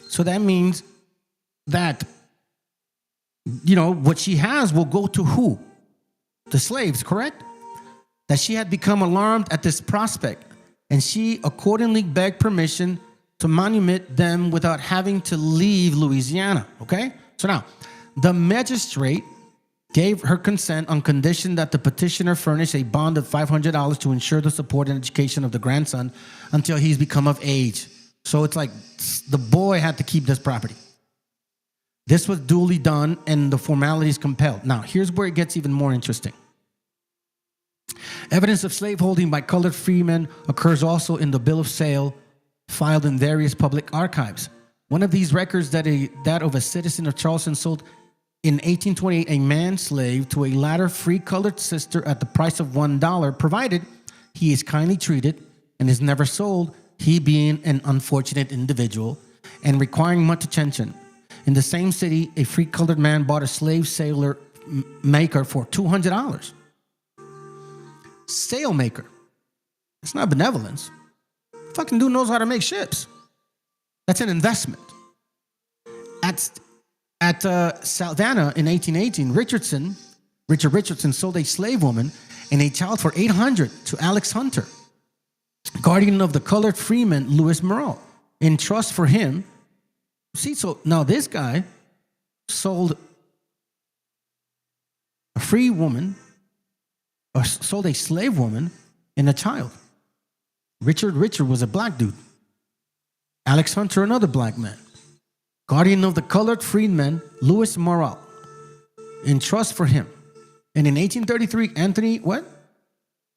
So that means that, what she has will go to who? The slaves, correct? That she had become alarmed at this prospect, and she accordingly begged permission to manumit them without having to leave Louisiana, okay? So now, the magistrate gave her consent on condition that the petitioner furnish a bond of $500 to ensure the support and education of the grandson until he's become of age. So it's like the boy had to keep this property. This was duly done and the formalities compelled. Now, here's where it gets even more interesting. Evidence of slaveholding by colored freemen occurs also in the bill of sale filed in various public archives. One of these records that of a citizen of Charleston sold in 1828 a man slave to a latter free colored sister at the price of $1, provided he is kindly treated and is never sold, he being an unfortunate individual and requiring much attention. In the same city, a free colored man bought a slave sailor maker for $200. Sail maker. It's not benevolence. Fucking dude knows how to make ships. That's an investment. At Savannah in 1818, Richard Richardson sold a slave woman and a child for $800 to Alex Hunter, guardian of the colored freeman Louis Moreau. in trust for him. See, so now this guy sold a free woman, or sold a slave woman and a child. Richard was a black dude. Alex Hunter, another black man. Guardian of the colored freedmen, Louis Morrell, in trust for him. And in 1833, Anthony,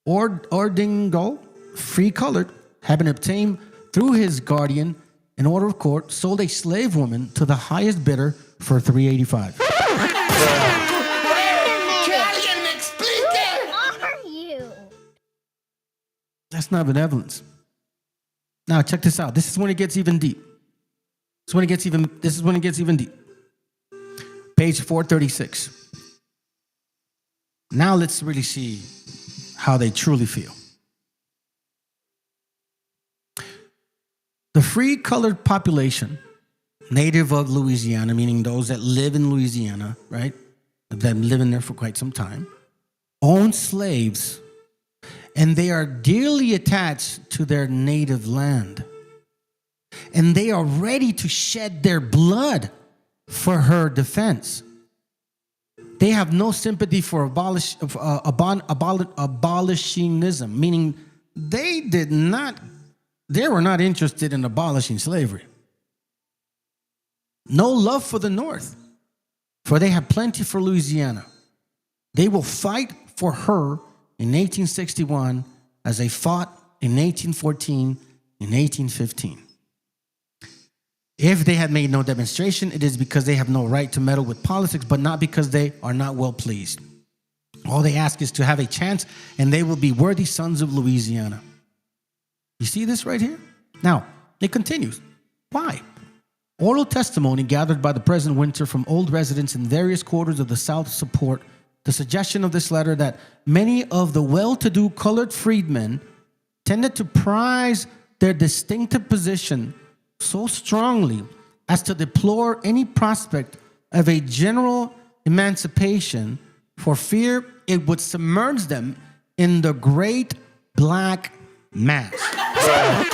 Ordingo, free colored, having obtained through his guardian an order of court, sold a slave woman to the highest bidder for $385. Who are you? That's not benevolence. Now check this out. This is when it gets even deep. This is when it gets even deep. Page 436. Now let's really see how they truly feel. The free colored population, native of Louisiana, meaning those that live in Louisiana, right? That live in there for quite some time, own slaves, and they are dearly attached to their native land. And they are ready to shed their blood for her defense. They have no sympathy for abolitionism, meaning they were not interested in abolishing slavery. No love for the North, for they have plenty for Louisiana. They will fight for her in 1861 as they fought in 1814 and 1815. If they had made no demonstration, it is because they have no right to meddle with politics, but not because they are not well pleased. All they ask is to have a chance, and they will be worthy sons of Louisiana. You see this right here? Now, it continues. Why? Oral testimony gathered by the President Winter from old residents in various quarters of the South support the suggestion of this letter that many of the well-to-do colored freedmen tended to prize their distinctive position so strongly as to deplore any prospect of a general emancipation for fear it would submerge them in the great black mass. Who are you?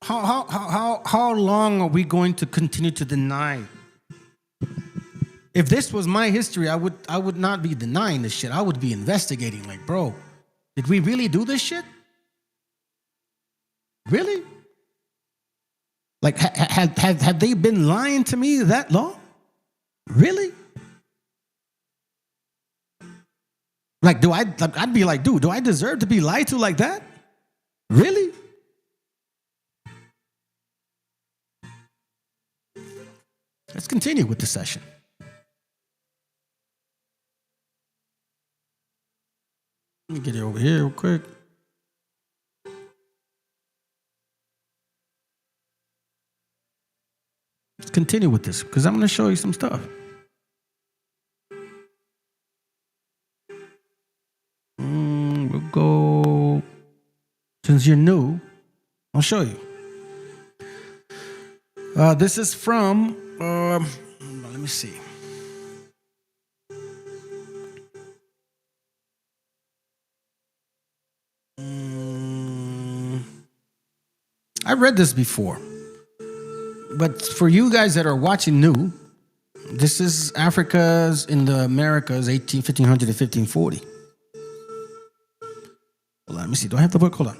How long are we going to continue to deny? If this was my history, I would not be denying this shit. I would be investigating. Like, bro, did we really do this shit? Really? Like, have they been lying to me that long? Really? Like, I'd be like, dude, do I deserve to be lied to like that? Really? Let's continue with the session. Let me get it over here real quick. Let's continue with this because I'm going to show you some stuff. We'll go, since you're new, I'll show you. This is from, let me see. I read this before, but for you guys that are watching new, this is Africa's in the Americas, 1500 to 1540. Hold on, let me see. Do I have the book? Hold on.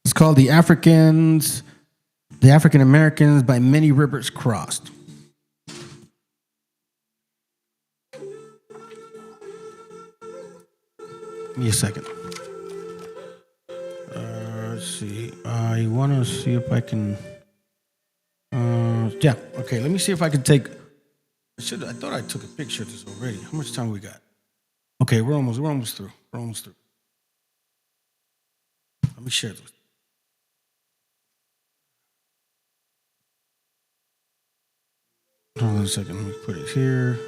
It's called The African Americans by Many Rivers Crossed. Give me a second. Let's see. I want to see if I can. Yeah. Okay. Let me see if I can take. I thought I took a picture of this already. How much time we got? Okay, we're almost through. Let me share this. Hold on a second. Let me put it here.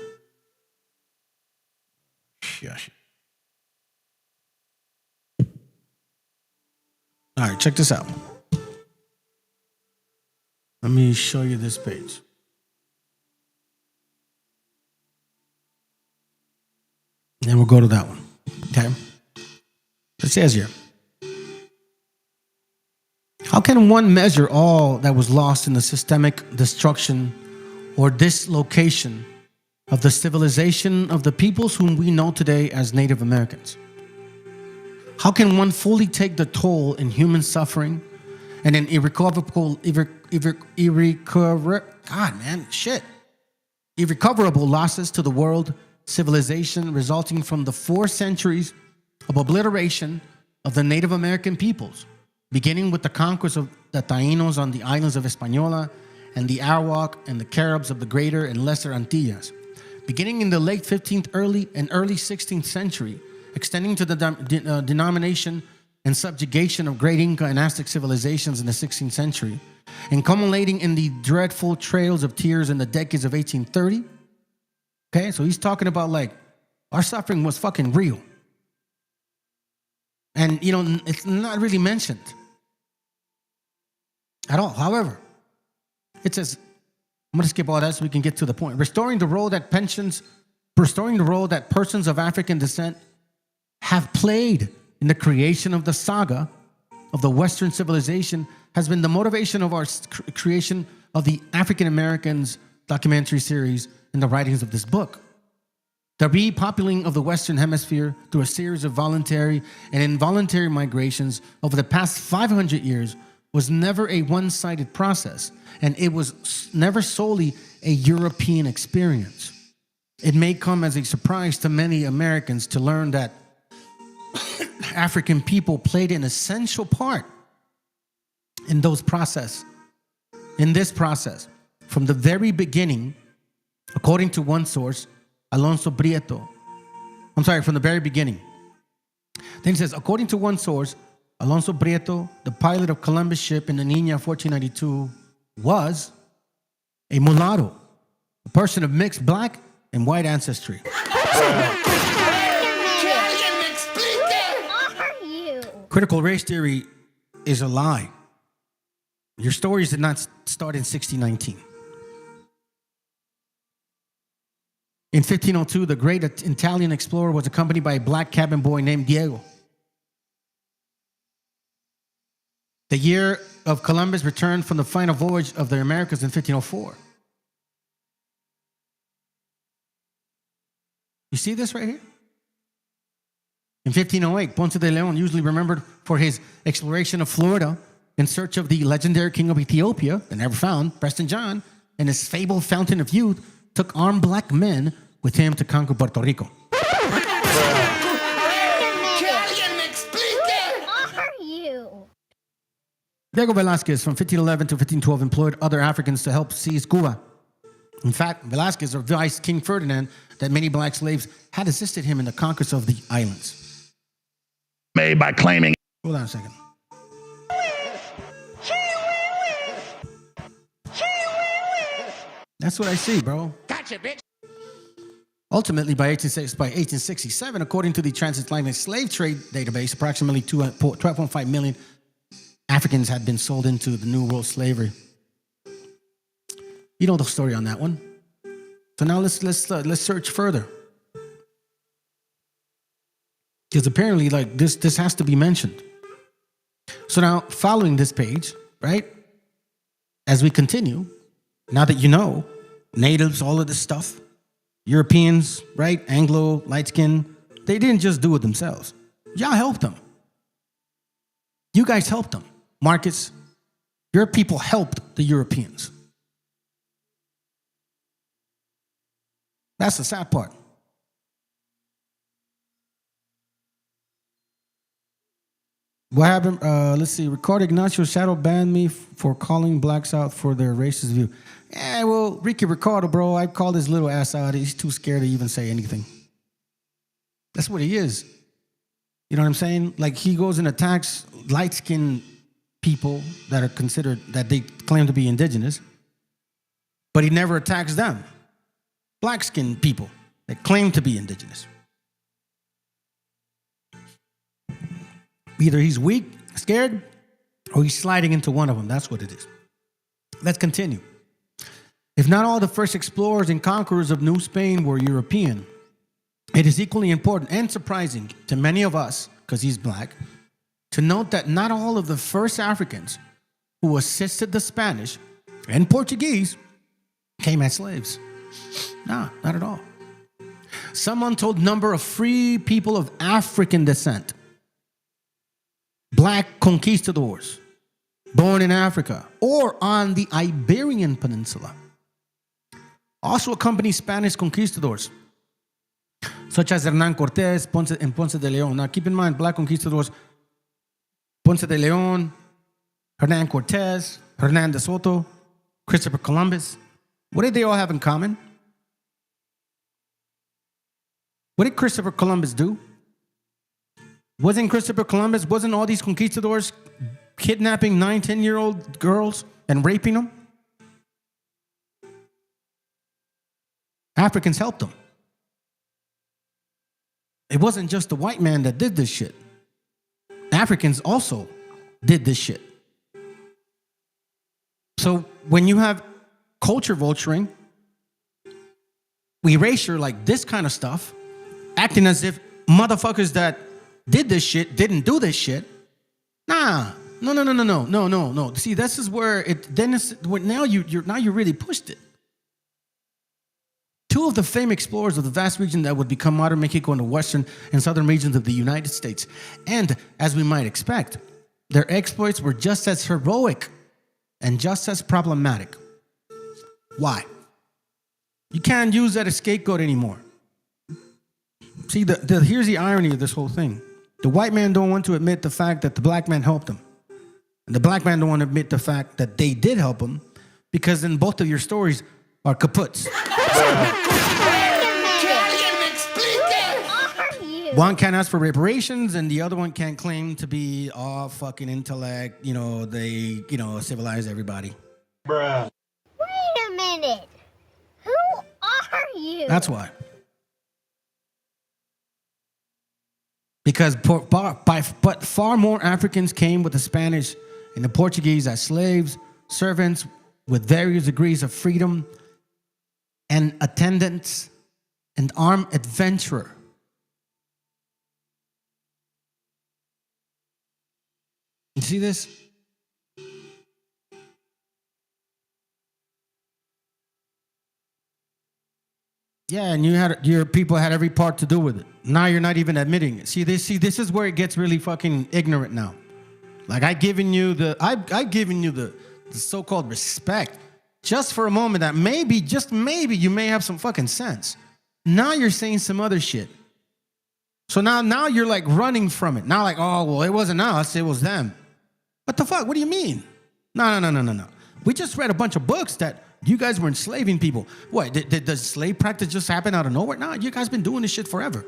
Yeah. All right, check this out. Let me show you this page. Then we'll go to that one. Okay. It says here, how can one measure all that was lost in the systemic destruction or dislocation of the civilization of the peoples whom we know today as Native Americans? How can one fully take the toll in human suffering and in irrecoverable losses to the world civilization resulting from the 4 centuries of obliteration of the Native American peoples, beginning with the conquest of the Taínos on the islands of Hispaniola and the Arawak and the Caribs of the Greater and Lesser Antilles, beginning in the late 15th early 16th century, extending to the denomination and subjugation of great Inca and Aztec civilizations in the 16th century, and culminating in the dreadful trails of tears in the decades of 1830. Okay, so he's talking about like our suffering was fucking real. And, it's not really mentioned at all. However, it says, I'm going to skip all that so we can get to the point. Restoring the role that persons of African descent have played in the creation of the saga of the Western civilization has been the motivation of our creation of the African Americans documentary series and the writings of this book. The repopulating of the Western Hemisphere through a series of voluntary and involuntary migrations over the past 500 years was never a one-sided process, and it was never solely a European experience. It may come as a surprise to many Americans to learn that African people played an essential part in this process. From the very beginning, according to one source, from the very beginning. Then it says, according to one source, Alonso Prieto, the pilot of Columbus ship in the Niña 1492, was a mulatto, a person of mixed black and white ancestry. Critical race theory is a lie. Your stories did not start in 1619. In 1502, the great Italian explorer was accompanied by a black cabin boy named Diego. The year of Columbus returned from the final voyage of the Americas in 1504. You see this right here? In 1508, Ponce de Leon, usually remembered for his exploration of Florida in search of the legendary king of Ethiopia, they never found, Preston John, and his fabled fountain of youth, took armed black men with him to conquer Puerto Rico. Who are you? Diego Velázquez from 1511 to 1512 employed other Africans to help seize Cuba. In fact, Velázquez advised King Ferdinand that many black slaves had assisted him in the conquest of the islands. Made by claiming. Hold on a second. That's what I see, bro. Gotcha, bitch. Ultimately, by 1867, according to the Transatlantic Slave Trade Database, approximately 12.5 million Africans had been sold into the New World slavery. You know the story on that one. So now let's search further, because apparently, like this has to be mentioned. So now, following this page, right? As we continue, now that you know natives, all of this stuff. Europeans, right? Anglo, light skin, they didn't just do it themselves. Y'all helped them. You guys helped them. Marcus, your people helped the Europeans. That's the sad part. What happened? Let's see. Ricardo Ignacio shadow banned me for calling blacks out for their racist view. Yeah, well, Ricky Ricardo, bro, I called his little ass out. He's too scared to even say anything. That's what he is. You know what I'm saying? Like, he goes and attacks light-skinned people that are considered, that they claim to be indigenous, but he never attacks them. Black-skinned people that claim to be indigenous. Either he's weak, scared, or he's sliding into one of them. That's what it is. Let's continue. If not all the first explorers and conquerors of New Spain were European, it is equally important and surprising to many of us, because he's black, to note that not all of the first Africans who assisted the Spanish and Portuguese came as slaves. Nah, not at all. Some untold number of free people of African descent, black conquistadors, born in Africa or on the Iberian Peninsula, also accompanied Spanish conquistadors, such as Hernán Cortés and Ponce de León. Now, keep in mind, black conquistadors, Ponce de León, Hernán Cortés, Hernán de Soto, Christopher Columbus. What did they all have in common? What did Christopher Columbus do? Wasn't all these conquistadors kidnapping 9, 10-year-old girls and raping them? Africans helped them. It wasn't just the white man that did this shit. Africans also did this shit. So when you have culture vulturing, erasure like this kind of stuff, acting as if motherfuckers that did this shit didn't do this shit. No. See, this is where now you really pushed it. Two of the famed explorers of the vast region that would become modern Mexico and the western and southern regions of the United States. And as we might expect, their exploits were just as heroic and just as problematic. Why? You can't use that as scapegoat anymore. See, here's the irony of this whole thing. The white man don't want to admit the fact that the black man helped him. And the black man don't want to admit the fact that they did help him, because then both of your stories are kaputs. One can't ask for reparations, and the other one can't claim to be all fucking intellect. They civilize everybody. Wait a minute. Who are you? That's why. Because but far more Africans came with the Spanish and the Portuguese as slaves, servants with various degrees of freedom, and attendants and armed adventurer. You see this? Yeah, and your people had every part to do with it. Now you're not even admitting it. See, this is where it gets really fucking ignorant now. Like I've given you the so-called respect just for a moment that maybe, just maybe, you may have some fucking sense. Now you're saying some other shit. So now you're like running from it. Now like, oh, well, it wasn't us, it was them. What the fuck? What do you mean? No. We just read a bunch of books that you guys were enslaving people. What, did the slave practice just happen out of nowhere? No, you guys been doing this shit forever.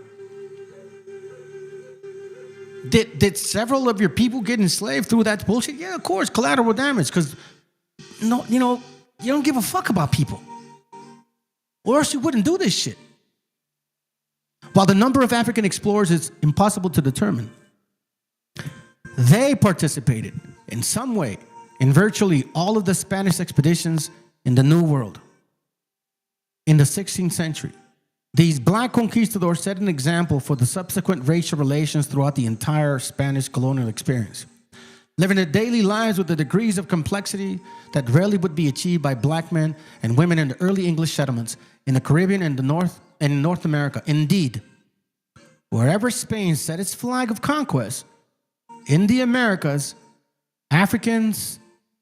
Did several of your people get enslaved through that bullshit? Yeah, of course, collateral damage, because you don't give a fuck about people. Or else you wouldn't do this shit. While the number of African explorers is impossible to determine, they participated in some way in virtually all of the Spanish expeditions in the New World. In the 16th century, these black conquistadors set an example for the subsequent racial relations throughout the entire Spanish colonial experience, living their daily lives with the degrees of complexity that rarely would be achieved by black men and women in the early English settlements in the Caribbean and in North America. Indeed, wherever Spain set its flag of conquest in the Americas, Africans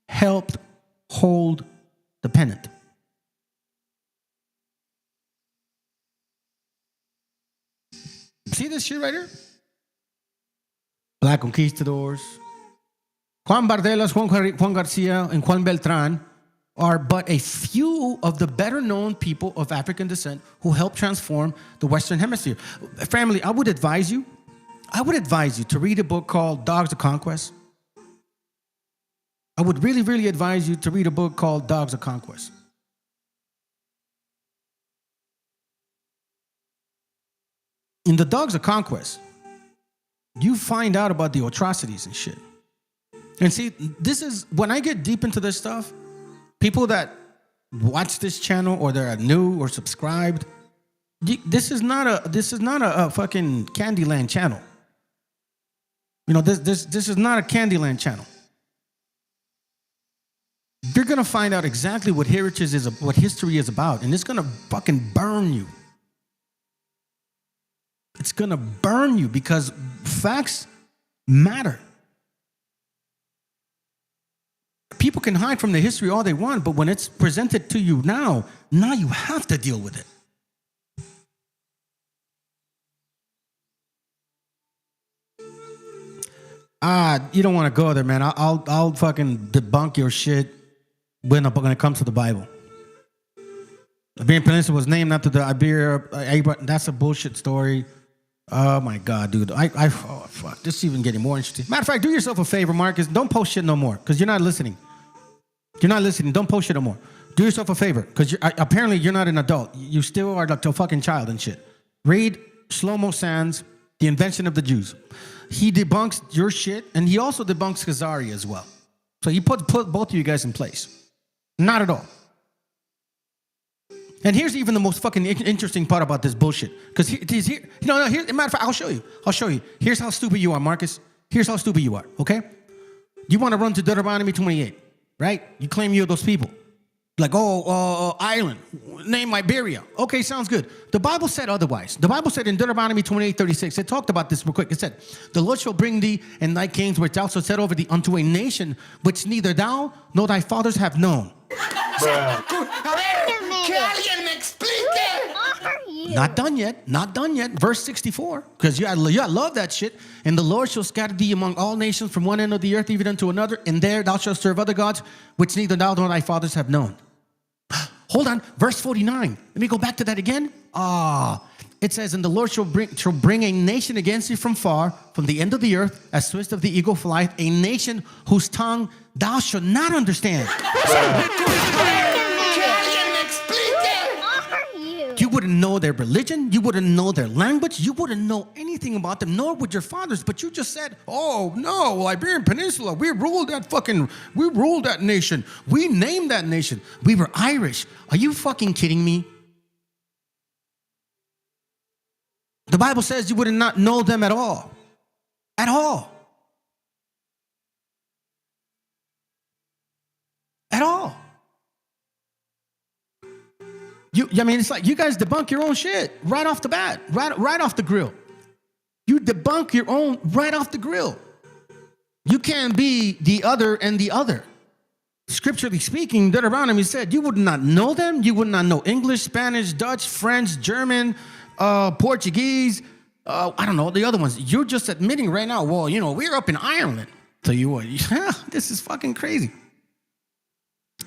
helped hold the pennant. See this shit right here? Black conquistadors, Juan Bardelas, Juan Garcia, and Juan Beltran are but a few of the better known people of African descent who helped transform the Western Hemisphere. Family, I would advise you to read a book called Dogs of Conquest. I would really, really advise you to read a book called Dogs of Conquest. In the Dogs of Conquest, you find out about the atrocities and shit. And see, this is, when I get deep into this stuff, people that watch this channel or they're new or subscribed, this is not a fucking Candyland channel. You know, this is not a Candyland channel. You're gonna find out exactly what heritage is, what history is about, and it's gonna fucking burn you. It's gonna burn you because facts matter. People can hide from the history all they want, but when it's presented to you now you have to deal with it. You don't want to go there, man. I'll fucking debunk your shit when it comes to the Bible. The Iberian Peninsula was named after the Iberia. That's a bullshit story. Oh my God, dude. Oh fuck. This is even getting more interesting. Matter of fact, do yourself a favor, Marcus. Don't post shit no more, because you're not listening. You're not listening. Don't post shit no more. Do yourself a favor, because apparently you're not an adult. You still are like a fucking child and shit. Read Shlomo Sands, The Invention of the Jews. He debunks your shit, and he also debunks Khazari as well. So he put both of you guys in place. Not at all. And here's even the most fucking interesting part about this bullshit. Because here, matter of fact, I'll show you. Here's how stupid you are, Marcus. Here's how stupid you are, okay? You want to run to Deuteronomy 28, right? You claim you're those people. Like, island, name Iberia. Okay, sounds good. The Bible said otherwise. The Bible said in Deuteronomy 28:36, it talked about this real quick. It said, the Lord shall bring thee and thy kings which thou shalt set over thee unto a nation which neither thou nor thy fathers have known. Not done yet. Not done yet. Verse 64. Because you love that shit. And the Lord shall scatter thee among all nations from one end of the earth even unto another. And there thou shalt serve other gods, which neither thou nor thy fathers have known. Hold on. Verse 49. Let me go back to that again. It says, and the Lord shall bring a nation against you from far, from the end of the earth, as swift of the eagle flieth, a nation whose tongue thou shalt not understand. You wouldn't know their religion. You wouldn't know their language. You wouldn't know anything about them, nor would your fathers. But you just said, oh, no, Iberian Peninsula, we ruled that nation. We named that nation. We were Irish. Are you fucking kidding me? The Bible says you would not know them at all. At all. At all. It's like you guys debunk your own shit right off the bat, right off the grill. You debunk your own right off the grill. You can't be the other and the other. Scripturally speaking, Deuteronomy said you would not know them. You would not know English, Spanish, Dutch, French, German, Portuguese. I don't know the other ones. You're just admitting right now, well, we're up in Ireland. So you what? Yeah, this is fucking crazy.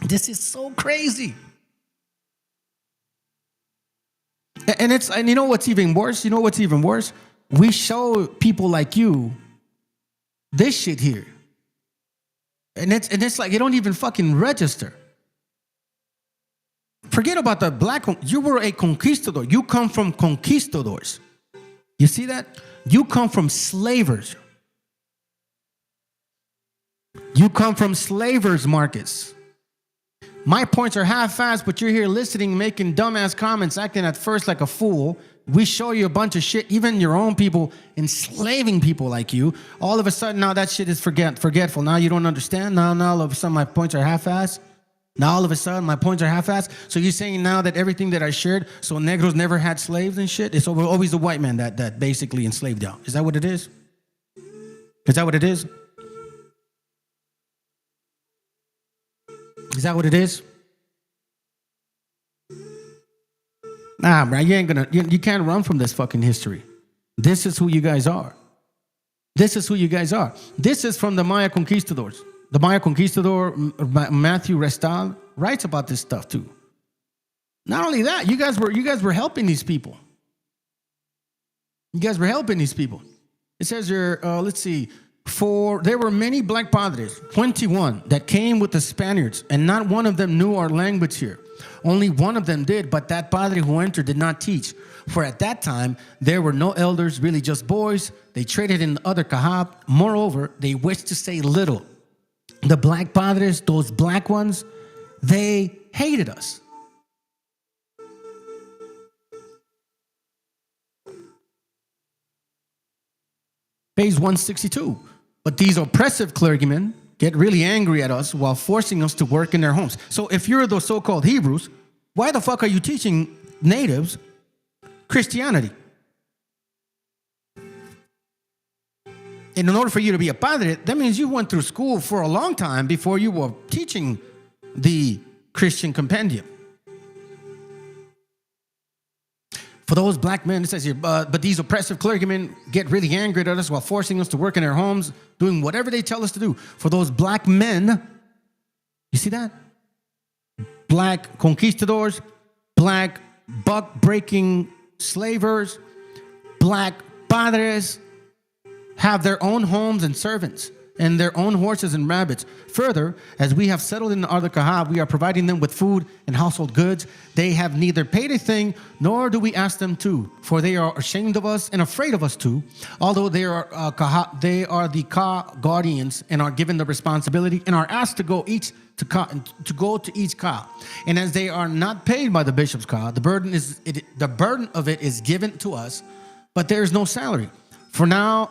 This is so crazy. And you know what's even worse? We show people like you this shit here. And it's like you don't even fucking register. Forget about the black one. You were a conquistador. You come from conquistadors. You see that? You come from slavers. You come from slavers, Marcus. My points are half-assed, but you're here listening, making dumbass comments, acting at first like a fool. We show you a bunch of shit, even your own people enslaving people like you. All of a sudden, now that shit is forgetful. Now you don't understand. Now all of a sudden, my points are half-assed. Now all of a sudden, my points are half-assed. So you're saying now that everything that I shared, so Negros never had slaves and shit? It's always the white man that basically enslaved y'all. Is that what it is? Is that what it is? Is that what it is? Nah, bro, you can't run from this fucking history. This is who you guys are. This is who you guys are. This is from the Maya conquistadors. The Maya conquistador, Matthew Restal, writes about this stuff too. Not only that, you guys were helping these people. You guys were helping these people. It says here, let's see. For there were many black padres, 21, that came with the Spaniards, and not one of them knew our language here. Only one of them did, but that padre who entered did not teach. For at that time, there were no elders, really just boys. They traded in other kahab. Moreover, they wished to say little. The black padres, those black ones, they hated us. Page 162. But these oppressive clergymen get really angry at us while forcing us to work in their homes. So if you're the so-called Hebrews, why the fuck are you teaching natives Christianity? And in order for you to be a padre, that means you went through school for a long time before you were teaching the Christian compendium. For those black men, it says here, but these oppressive clergymen get really angry at us while forcing us to work in their homes, doing whatever they tell us to do. For those black men, you see that? Black conquistadors, black buck-breaking slavers, black padres have their own homes and servants and their own horses and rabbits. Further, as we have settled in the Ardakaha, we are providing them with food and household goods. They have neither paid a thing, nor do we ask them to, for they are ashamed of us and afraid of us too. Although they are the Ka guardians and are given the responsibility and are asked to go to each Ka. And as they are not paid by the bishop's Ka, the burden of it is given to us, but there is no salary. So now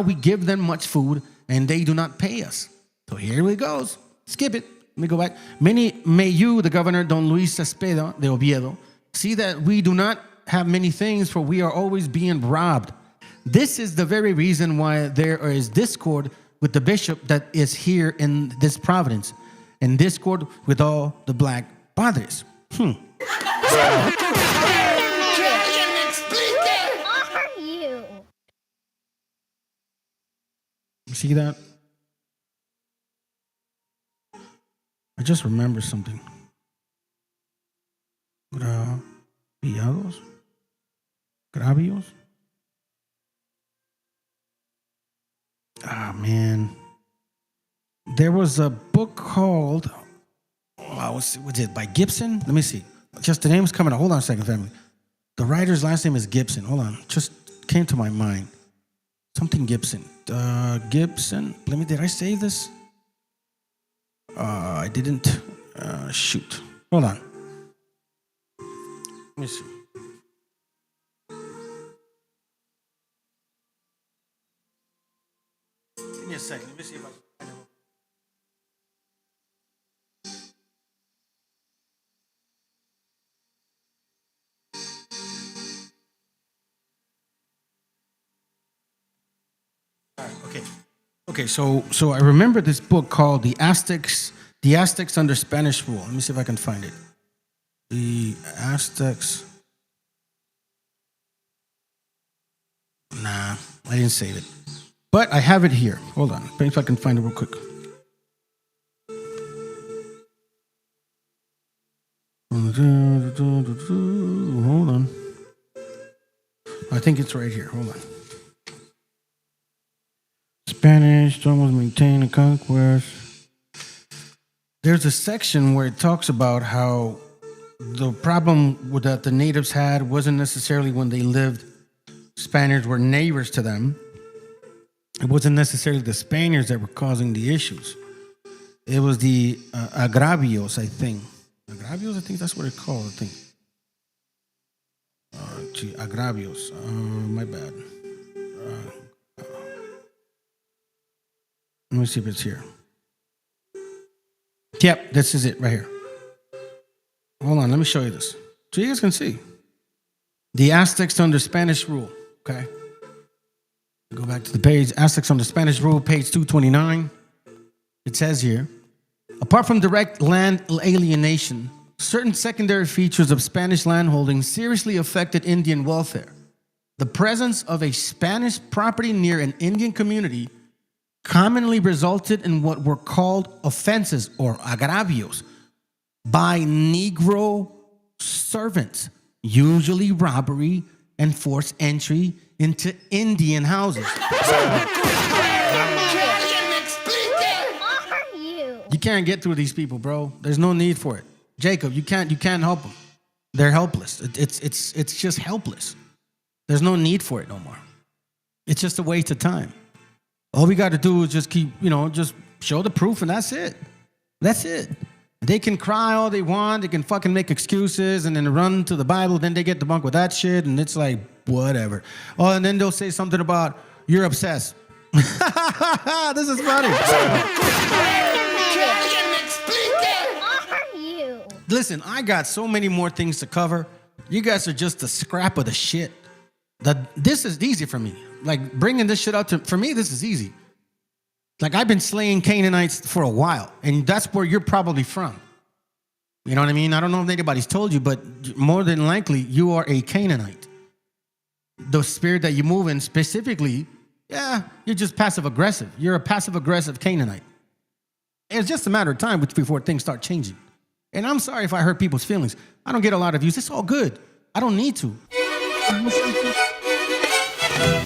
we give them much food, and they do not pay us. So here it goes. Skip it. Let me go back. May you, the governor, Don Luis Cespedo de Oviedo, see that we do not have many things, for we are always being robbed. This is the very reason why there is discord with the bishop that is here in this province, and discord with all the black padres. Where are you? See that? I just remember something. Gravios? Ah, man. There was a book called, was it by Gibson? Let me see. Just the name's coming up. Hold on a second, family. The writer's last name is Gibson. Hold on. Just came to my mind. Something Gibson. Gibson. Did I save this? I didn't. Shoot. Hold on. Let me see. Give me a second. Let me see if I can find it. Okay, so I remember this book called The Aztecs Under Spanish Rule. Let me see if I can find it. The Aztecs. Nah, I didn't save it. But I have it here. Hold on. Maybe if I can find it real quick. Hold on. I think it's right here. Hold on. Spanish, almost maintain a conquest. There's a section where it talks about how the problem that the natives had wasn't necessarily when they lived. Spaniards were neighbors to them. It wasn't necessarily the Spaniards that were causing the issues. It was the agravios, I think. Agravios, I think that's what it's called, I think. Agravios. My bad. Let me see if it's here. Yep, this is it right here. Hold on, let me show you this. So you guys can see. The Aztecs under Spanish rule, okay? Go back to the page. Aztecs under Spanish rule, page 229. It says here, apart from direct land alienation, certain secondary features of Spanish landholding seriously affected Indian welfare. The presence of a Spanish property near an Indian community commonly resulted in what were called offenses or agravios by Negro servants, usually robbery and forced entry into Indian houses. Where are you? You can't get through these people, bro. There's no need for it. Jacob, you can't help them. They're helpless. It's just helpless. There's no need for it no more. It's just a waste of time. All we got to do is just keep, just show the proof, and that's it. That's it. They can cry all they want. They can fucking make excuses and then run to the Bible. Then they get debunked with that shit. And it's like, whatever. Oh, and then they'll say something about, you're obsessed. This is funny. Who are you? Listen, I got so many more things to cover. You guys are just a scrap of the shit. This is easy for me. Like, bringing this shit up for me, this is easy. Like, I've been slaying Canaanites for a while, and that's where you're probably from. You know what I mean? I don't know if anybody's told you, but more than likely, you are a Canaanite. The spirit that you move in specifically, yeah, you're just passive-aggressive. You're a passive-aggressive Canaanite. It's just a matter of time before things start changing. And I'm sorry if I hurt people's feelings. I don't get a lot of views. It's all good. I don't need to.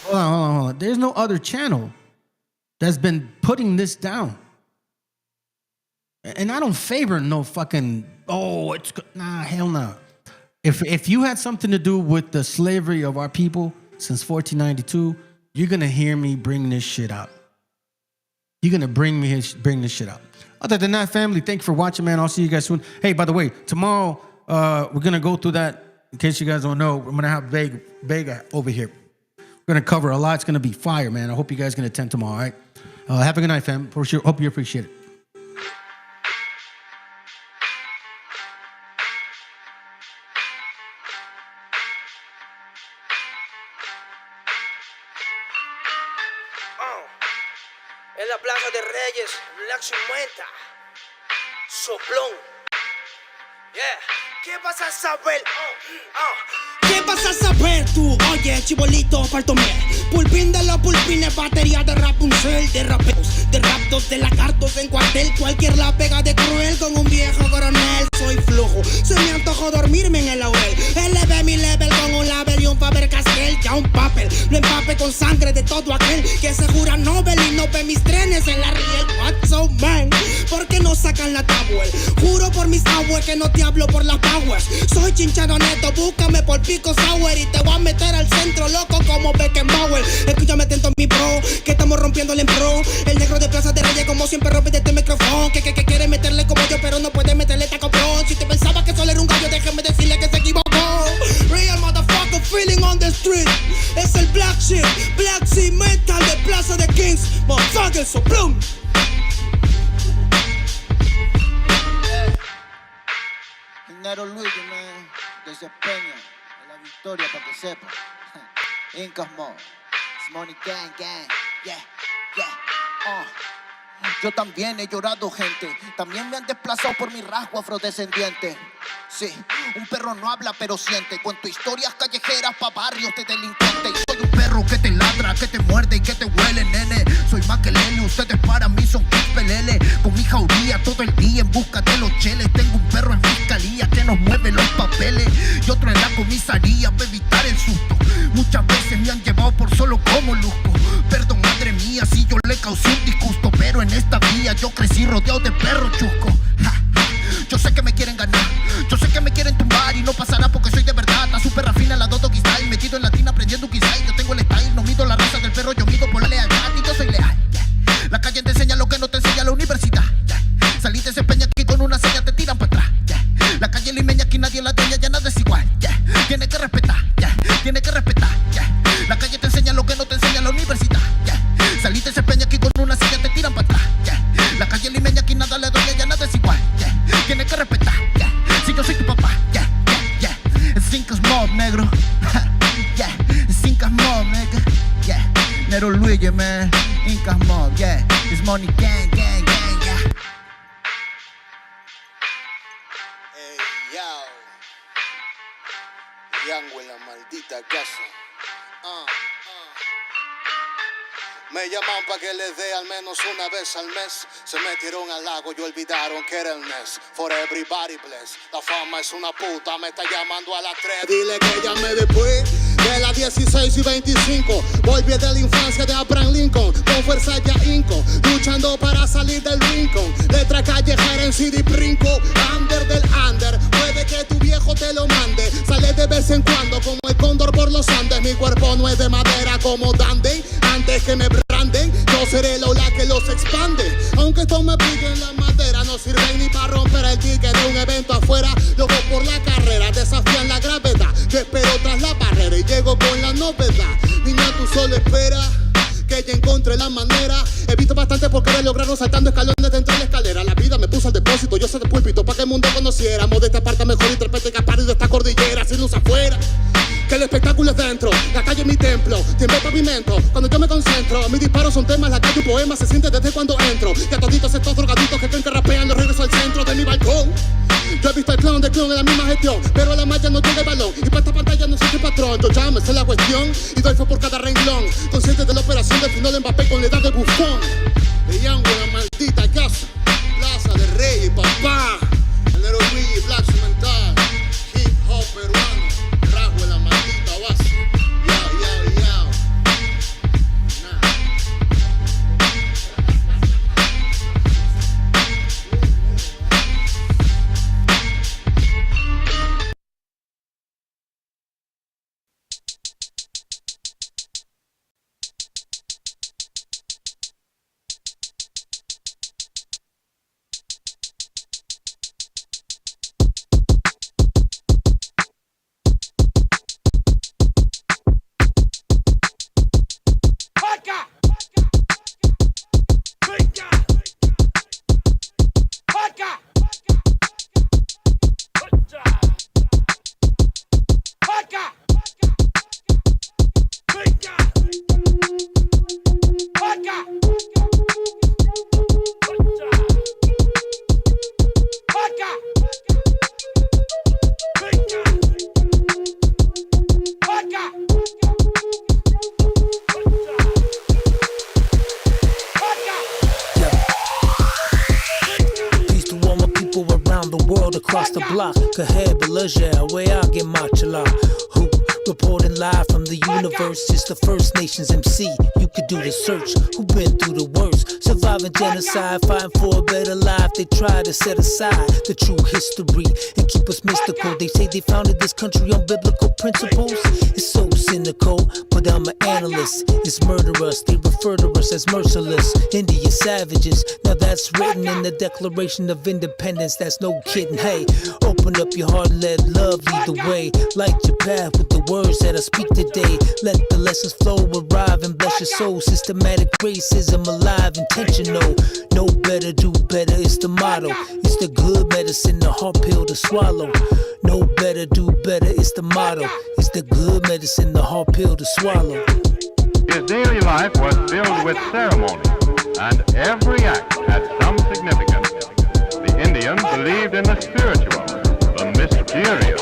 Hold on. There's no other channel that's been putting this down. And I don't favor no fucking, nah, hell no. If you had something to do with the slavery of our people since 1492, you're going to hear me bring this shit out. You're going to bring this shit out. Other than that, family, thank you for watching, man. I'll see you guys soon. Hey, by the way, tomorrow, we're going to go through that. In case you guys don't know, I'm going to have Vega over here. We're going to cover a lot. It's going to be fire, man. I hope you guys can attend tomorrow, all right? Have a good night, fam. For sure. Hope you appreciate it. En la Plaza de Reyes, Black 50, soplón. Yeah. ¿Qué vas a saber? ¿Qué vas a saber tú? Oye, chibolito, faltomé. Pulpín de los pulpines, batería de Rapunzel, de rapeos, de raptos, de lagartos en cuartel. Cualquier la pega de cruel con un viejo coronel. Soy flujo, se me antojó dormirme en el laurel. Elevé mi level con un label y un Faber-Castell. Ya un papel, lo empape con sangre de todo aquel que se jura Nobel y no ve mis trenes en la riel. What's so man? ¿Por qué no sacan la tablet? Juro por mis abuelos que no te hablo por las powers. Soy chinchado neto, búscame por pico sour y te voy a meter al centro loco como Beckenbauer. Escúchame atento mi bro, que estamos rompiéndole en pro. El negro de Plaza de Reyes como siempre rompe de este micrófono. Que quiere meterle como yo pero no puede meterle taco pro. Si te pensaba que solo era un gallo, déjame decirle que se equivocó. Real motherfucker feeling on the street. Es el Black Sheep, Black Sea Metal de Plaza de Kings. Motherfucker, soplón. Nero Luigi, man, desempeño en la victoria para que sepa. Incas Mo, Money Gang Gang, yeah. Yo también he llorado, gente. También me han desplazado por mi rasgo afrodescendiente. Sí, un perro no habla pero siente. Cuento historias callejeras pa' barrios de delincuentes. Soy un perro que te ladra, que te muerde y que te huele, nene. Soy más que Lele, ustedes para mí son pelele. Con mi jauría todo el día en busca de los cheles. Tengo un perro en fiscalía que nos mueve los papeles y otro en la comisaría para evitar el susto. Muchas veces me han llevado por solo como luzco. Perdón, madre mía, si yo le causé un disgusto, pero en esta vía yo crecí rodeado de perros chuscos. Yo sé que me quieren ganar, yo sé que me quieren tumbar y no pasará porque soy de verdad. Está súper rafina la Dodo Style, metido en latina aprendiendo un style. Yo tengo el style, no mido la raza del perro, yo mido por la lealtad y yo soy leal. La calle te enseña lo que no te enseña la universidad. Saliste ese peña aquí con una seña te tiran para atrás. La calle limeña aquí nadie la tenía, ya nada es igual. Tiene que respetar, tiene que respetar. La calle te enseña lo que no te enseña la universidad. Saliste ese peña aquí con una seña te tiran para atrás. La calle limeña aquí nada le duele, ya nada es igual. Tiene que respetar, si yo soy tu papá. Es Incas Mob, negro. Es Incas Mob, nigga. Nero Luigi, man. Incas Mob, It's Money Gang, gang, gang, Hey, yo. Yango en la maldita casa. Me llaman pa' que les dé al menos una vez al mes. Se metieron al lago y olvidaron que era el mes. For everybody bless. La fama es una puta, me está llamando a las 3. Dile que llame después de las 16 y 25. Volví de la infancia de Abraham Lincoln. Con fuerza ya inco, luchando para salir del rincón. Letra callejera en CD brinco. Under del under, puede que tu viejo te lo mande. Sale de vez en cuando como el cóndor por los Andes. Mi cuerpo no es de madera como Dandy. Antes que me branden, yo seré el ola que los expande. Aunque esto me pique en la madera, no sirve sirven ni para romper el ticket de un evento afuera. Yo voy por la carrera, desafían la gravedad. Yo espero tras la barrera y llego con la novedad. Niña, tú solo espera que ya encontré la manera. He visto bastante por querer lograrlo saltando escalones dentro de la escalera. La vida me puso al depósito, yo soy de púlpito para que el mundo conociéramos de esta parte mejor interprete que ha parido esta cordillera sin luz afuera. Que el espectáculo es dentro, la calle es mi templo, tiembla el pavimento, cuando yo me concentro, mis disparos son temas, la calle un poema, se siente desde cuando entro. Y a toditos estos drogaditos que creen que rapean, los regreso al centro de mi balcón. Yo he visto el clon del clon en la misma gestión, pero a la malla no llega el balón, y para esta pantalla no soy el patrón. Yo ya me sé la cuestión, y doy fue por cada renglón, consciente de la operación del final de Mbappé con la edad de bufón. De Yango, la maldita casa, plaza de rey y papá, el Nero Luigi, Black Mental, hip hop peruano. Rasgo en la maldita base. Yao, yao, yao. Across the block, Kahed, Belazia, where I get my chala. Who reporting live from the universe? It's the First Nations MC. You could do the search. Who been through the worst? Surviving genocide, fighting for a better life. They try to set aside the true history and keep us mystical. They say they founded this country on biblical principles. It's so cynical, but I'm an analyst. It's murderous. They refer to us as merciless. India savages. Now that's written in the Declaration of Independence. That's no kidding. Hey, open up your heart and let love lead the way. Light your path with the words that I speak today. Let the lessons flow, arrive and bless your soul. Systematic racism alive, intentional. Know better, do better, it's the motto. It's the good medicine, the hard pill to swallow. Know better, do better, it's the motto. It's the good medicine, the hard pill to swallow. His daily life was filled with ceremony, and every act had some significance. The Indians believed in the spiritual, the mysterious.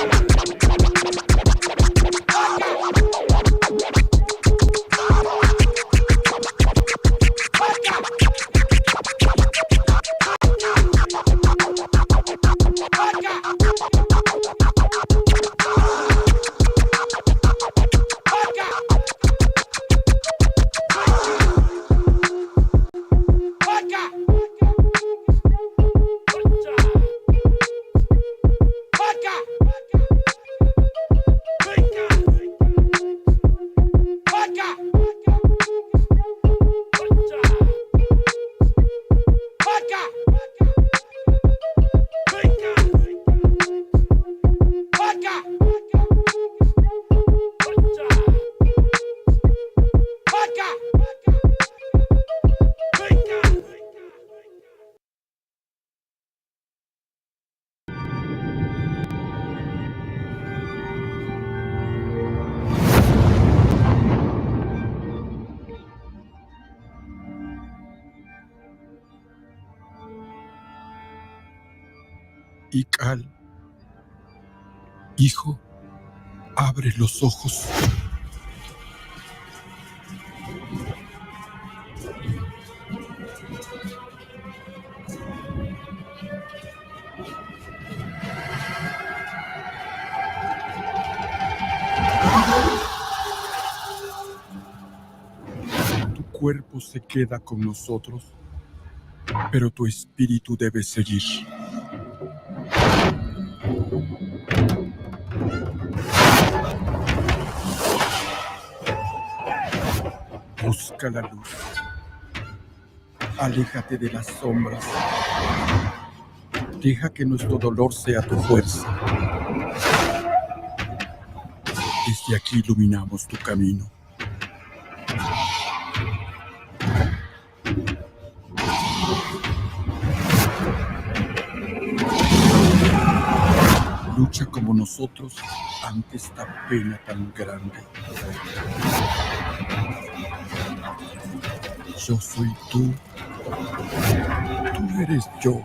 Y Cal, hijo, abre los ojos. Tu cuerpo se queda con nosotros, pero tu espíritu debe seguir. Busca la luz. Aléjate de las sombras. Deja que nuestro dolor sea tu fuerza. Desde aquí iluminamos tu camino. Lucha como nosotros ante esta pena tan grande. Yo soy tú. Tú eres yo.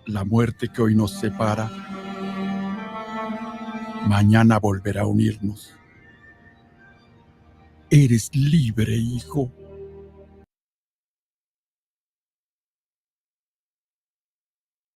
La muerte que hoy nos separa, mañana volverá a unirnos. Eres libre, hijo.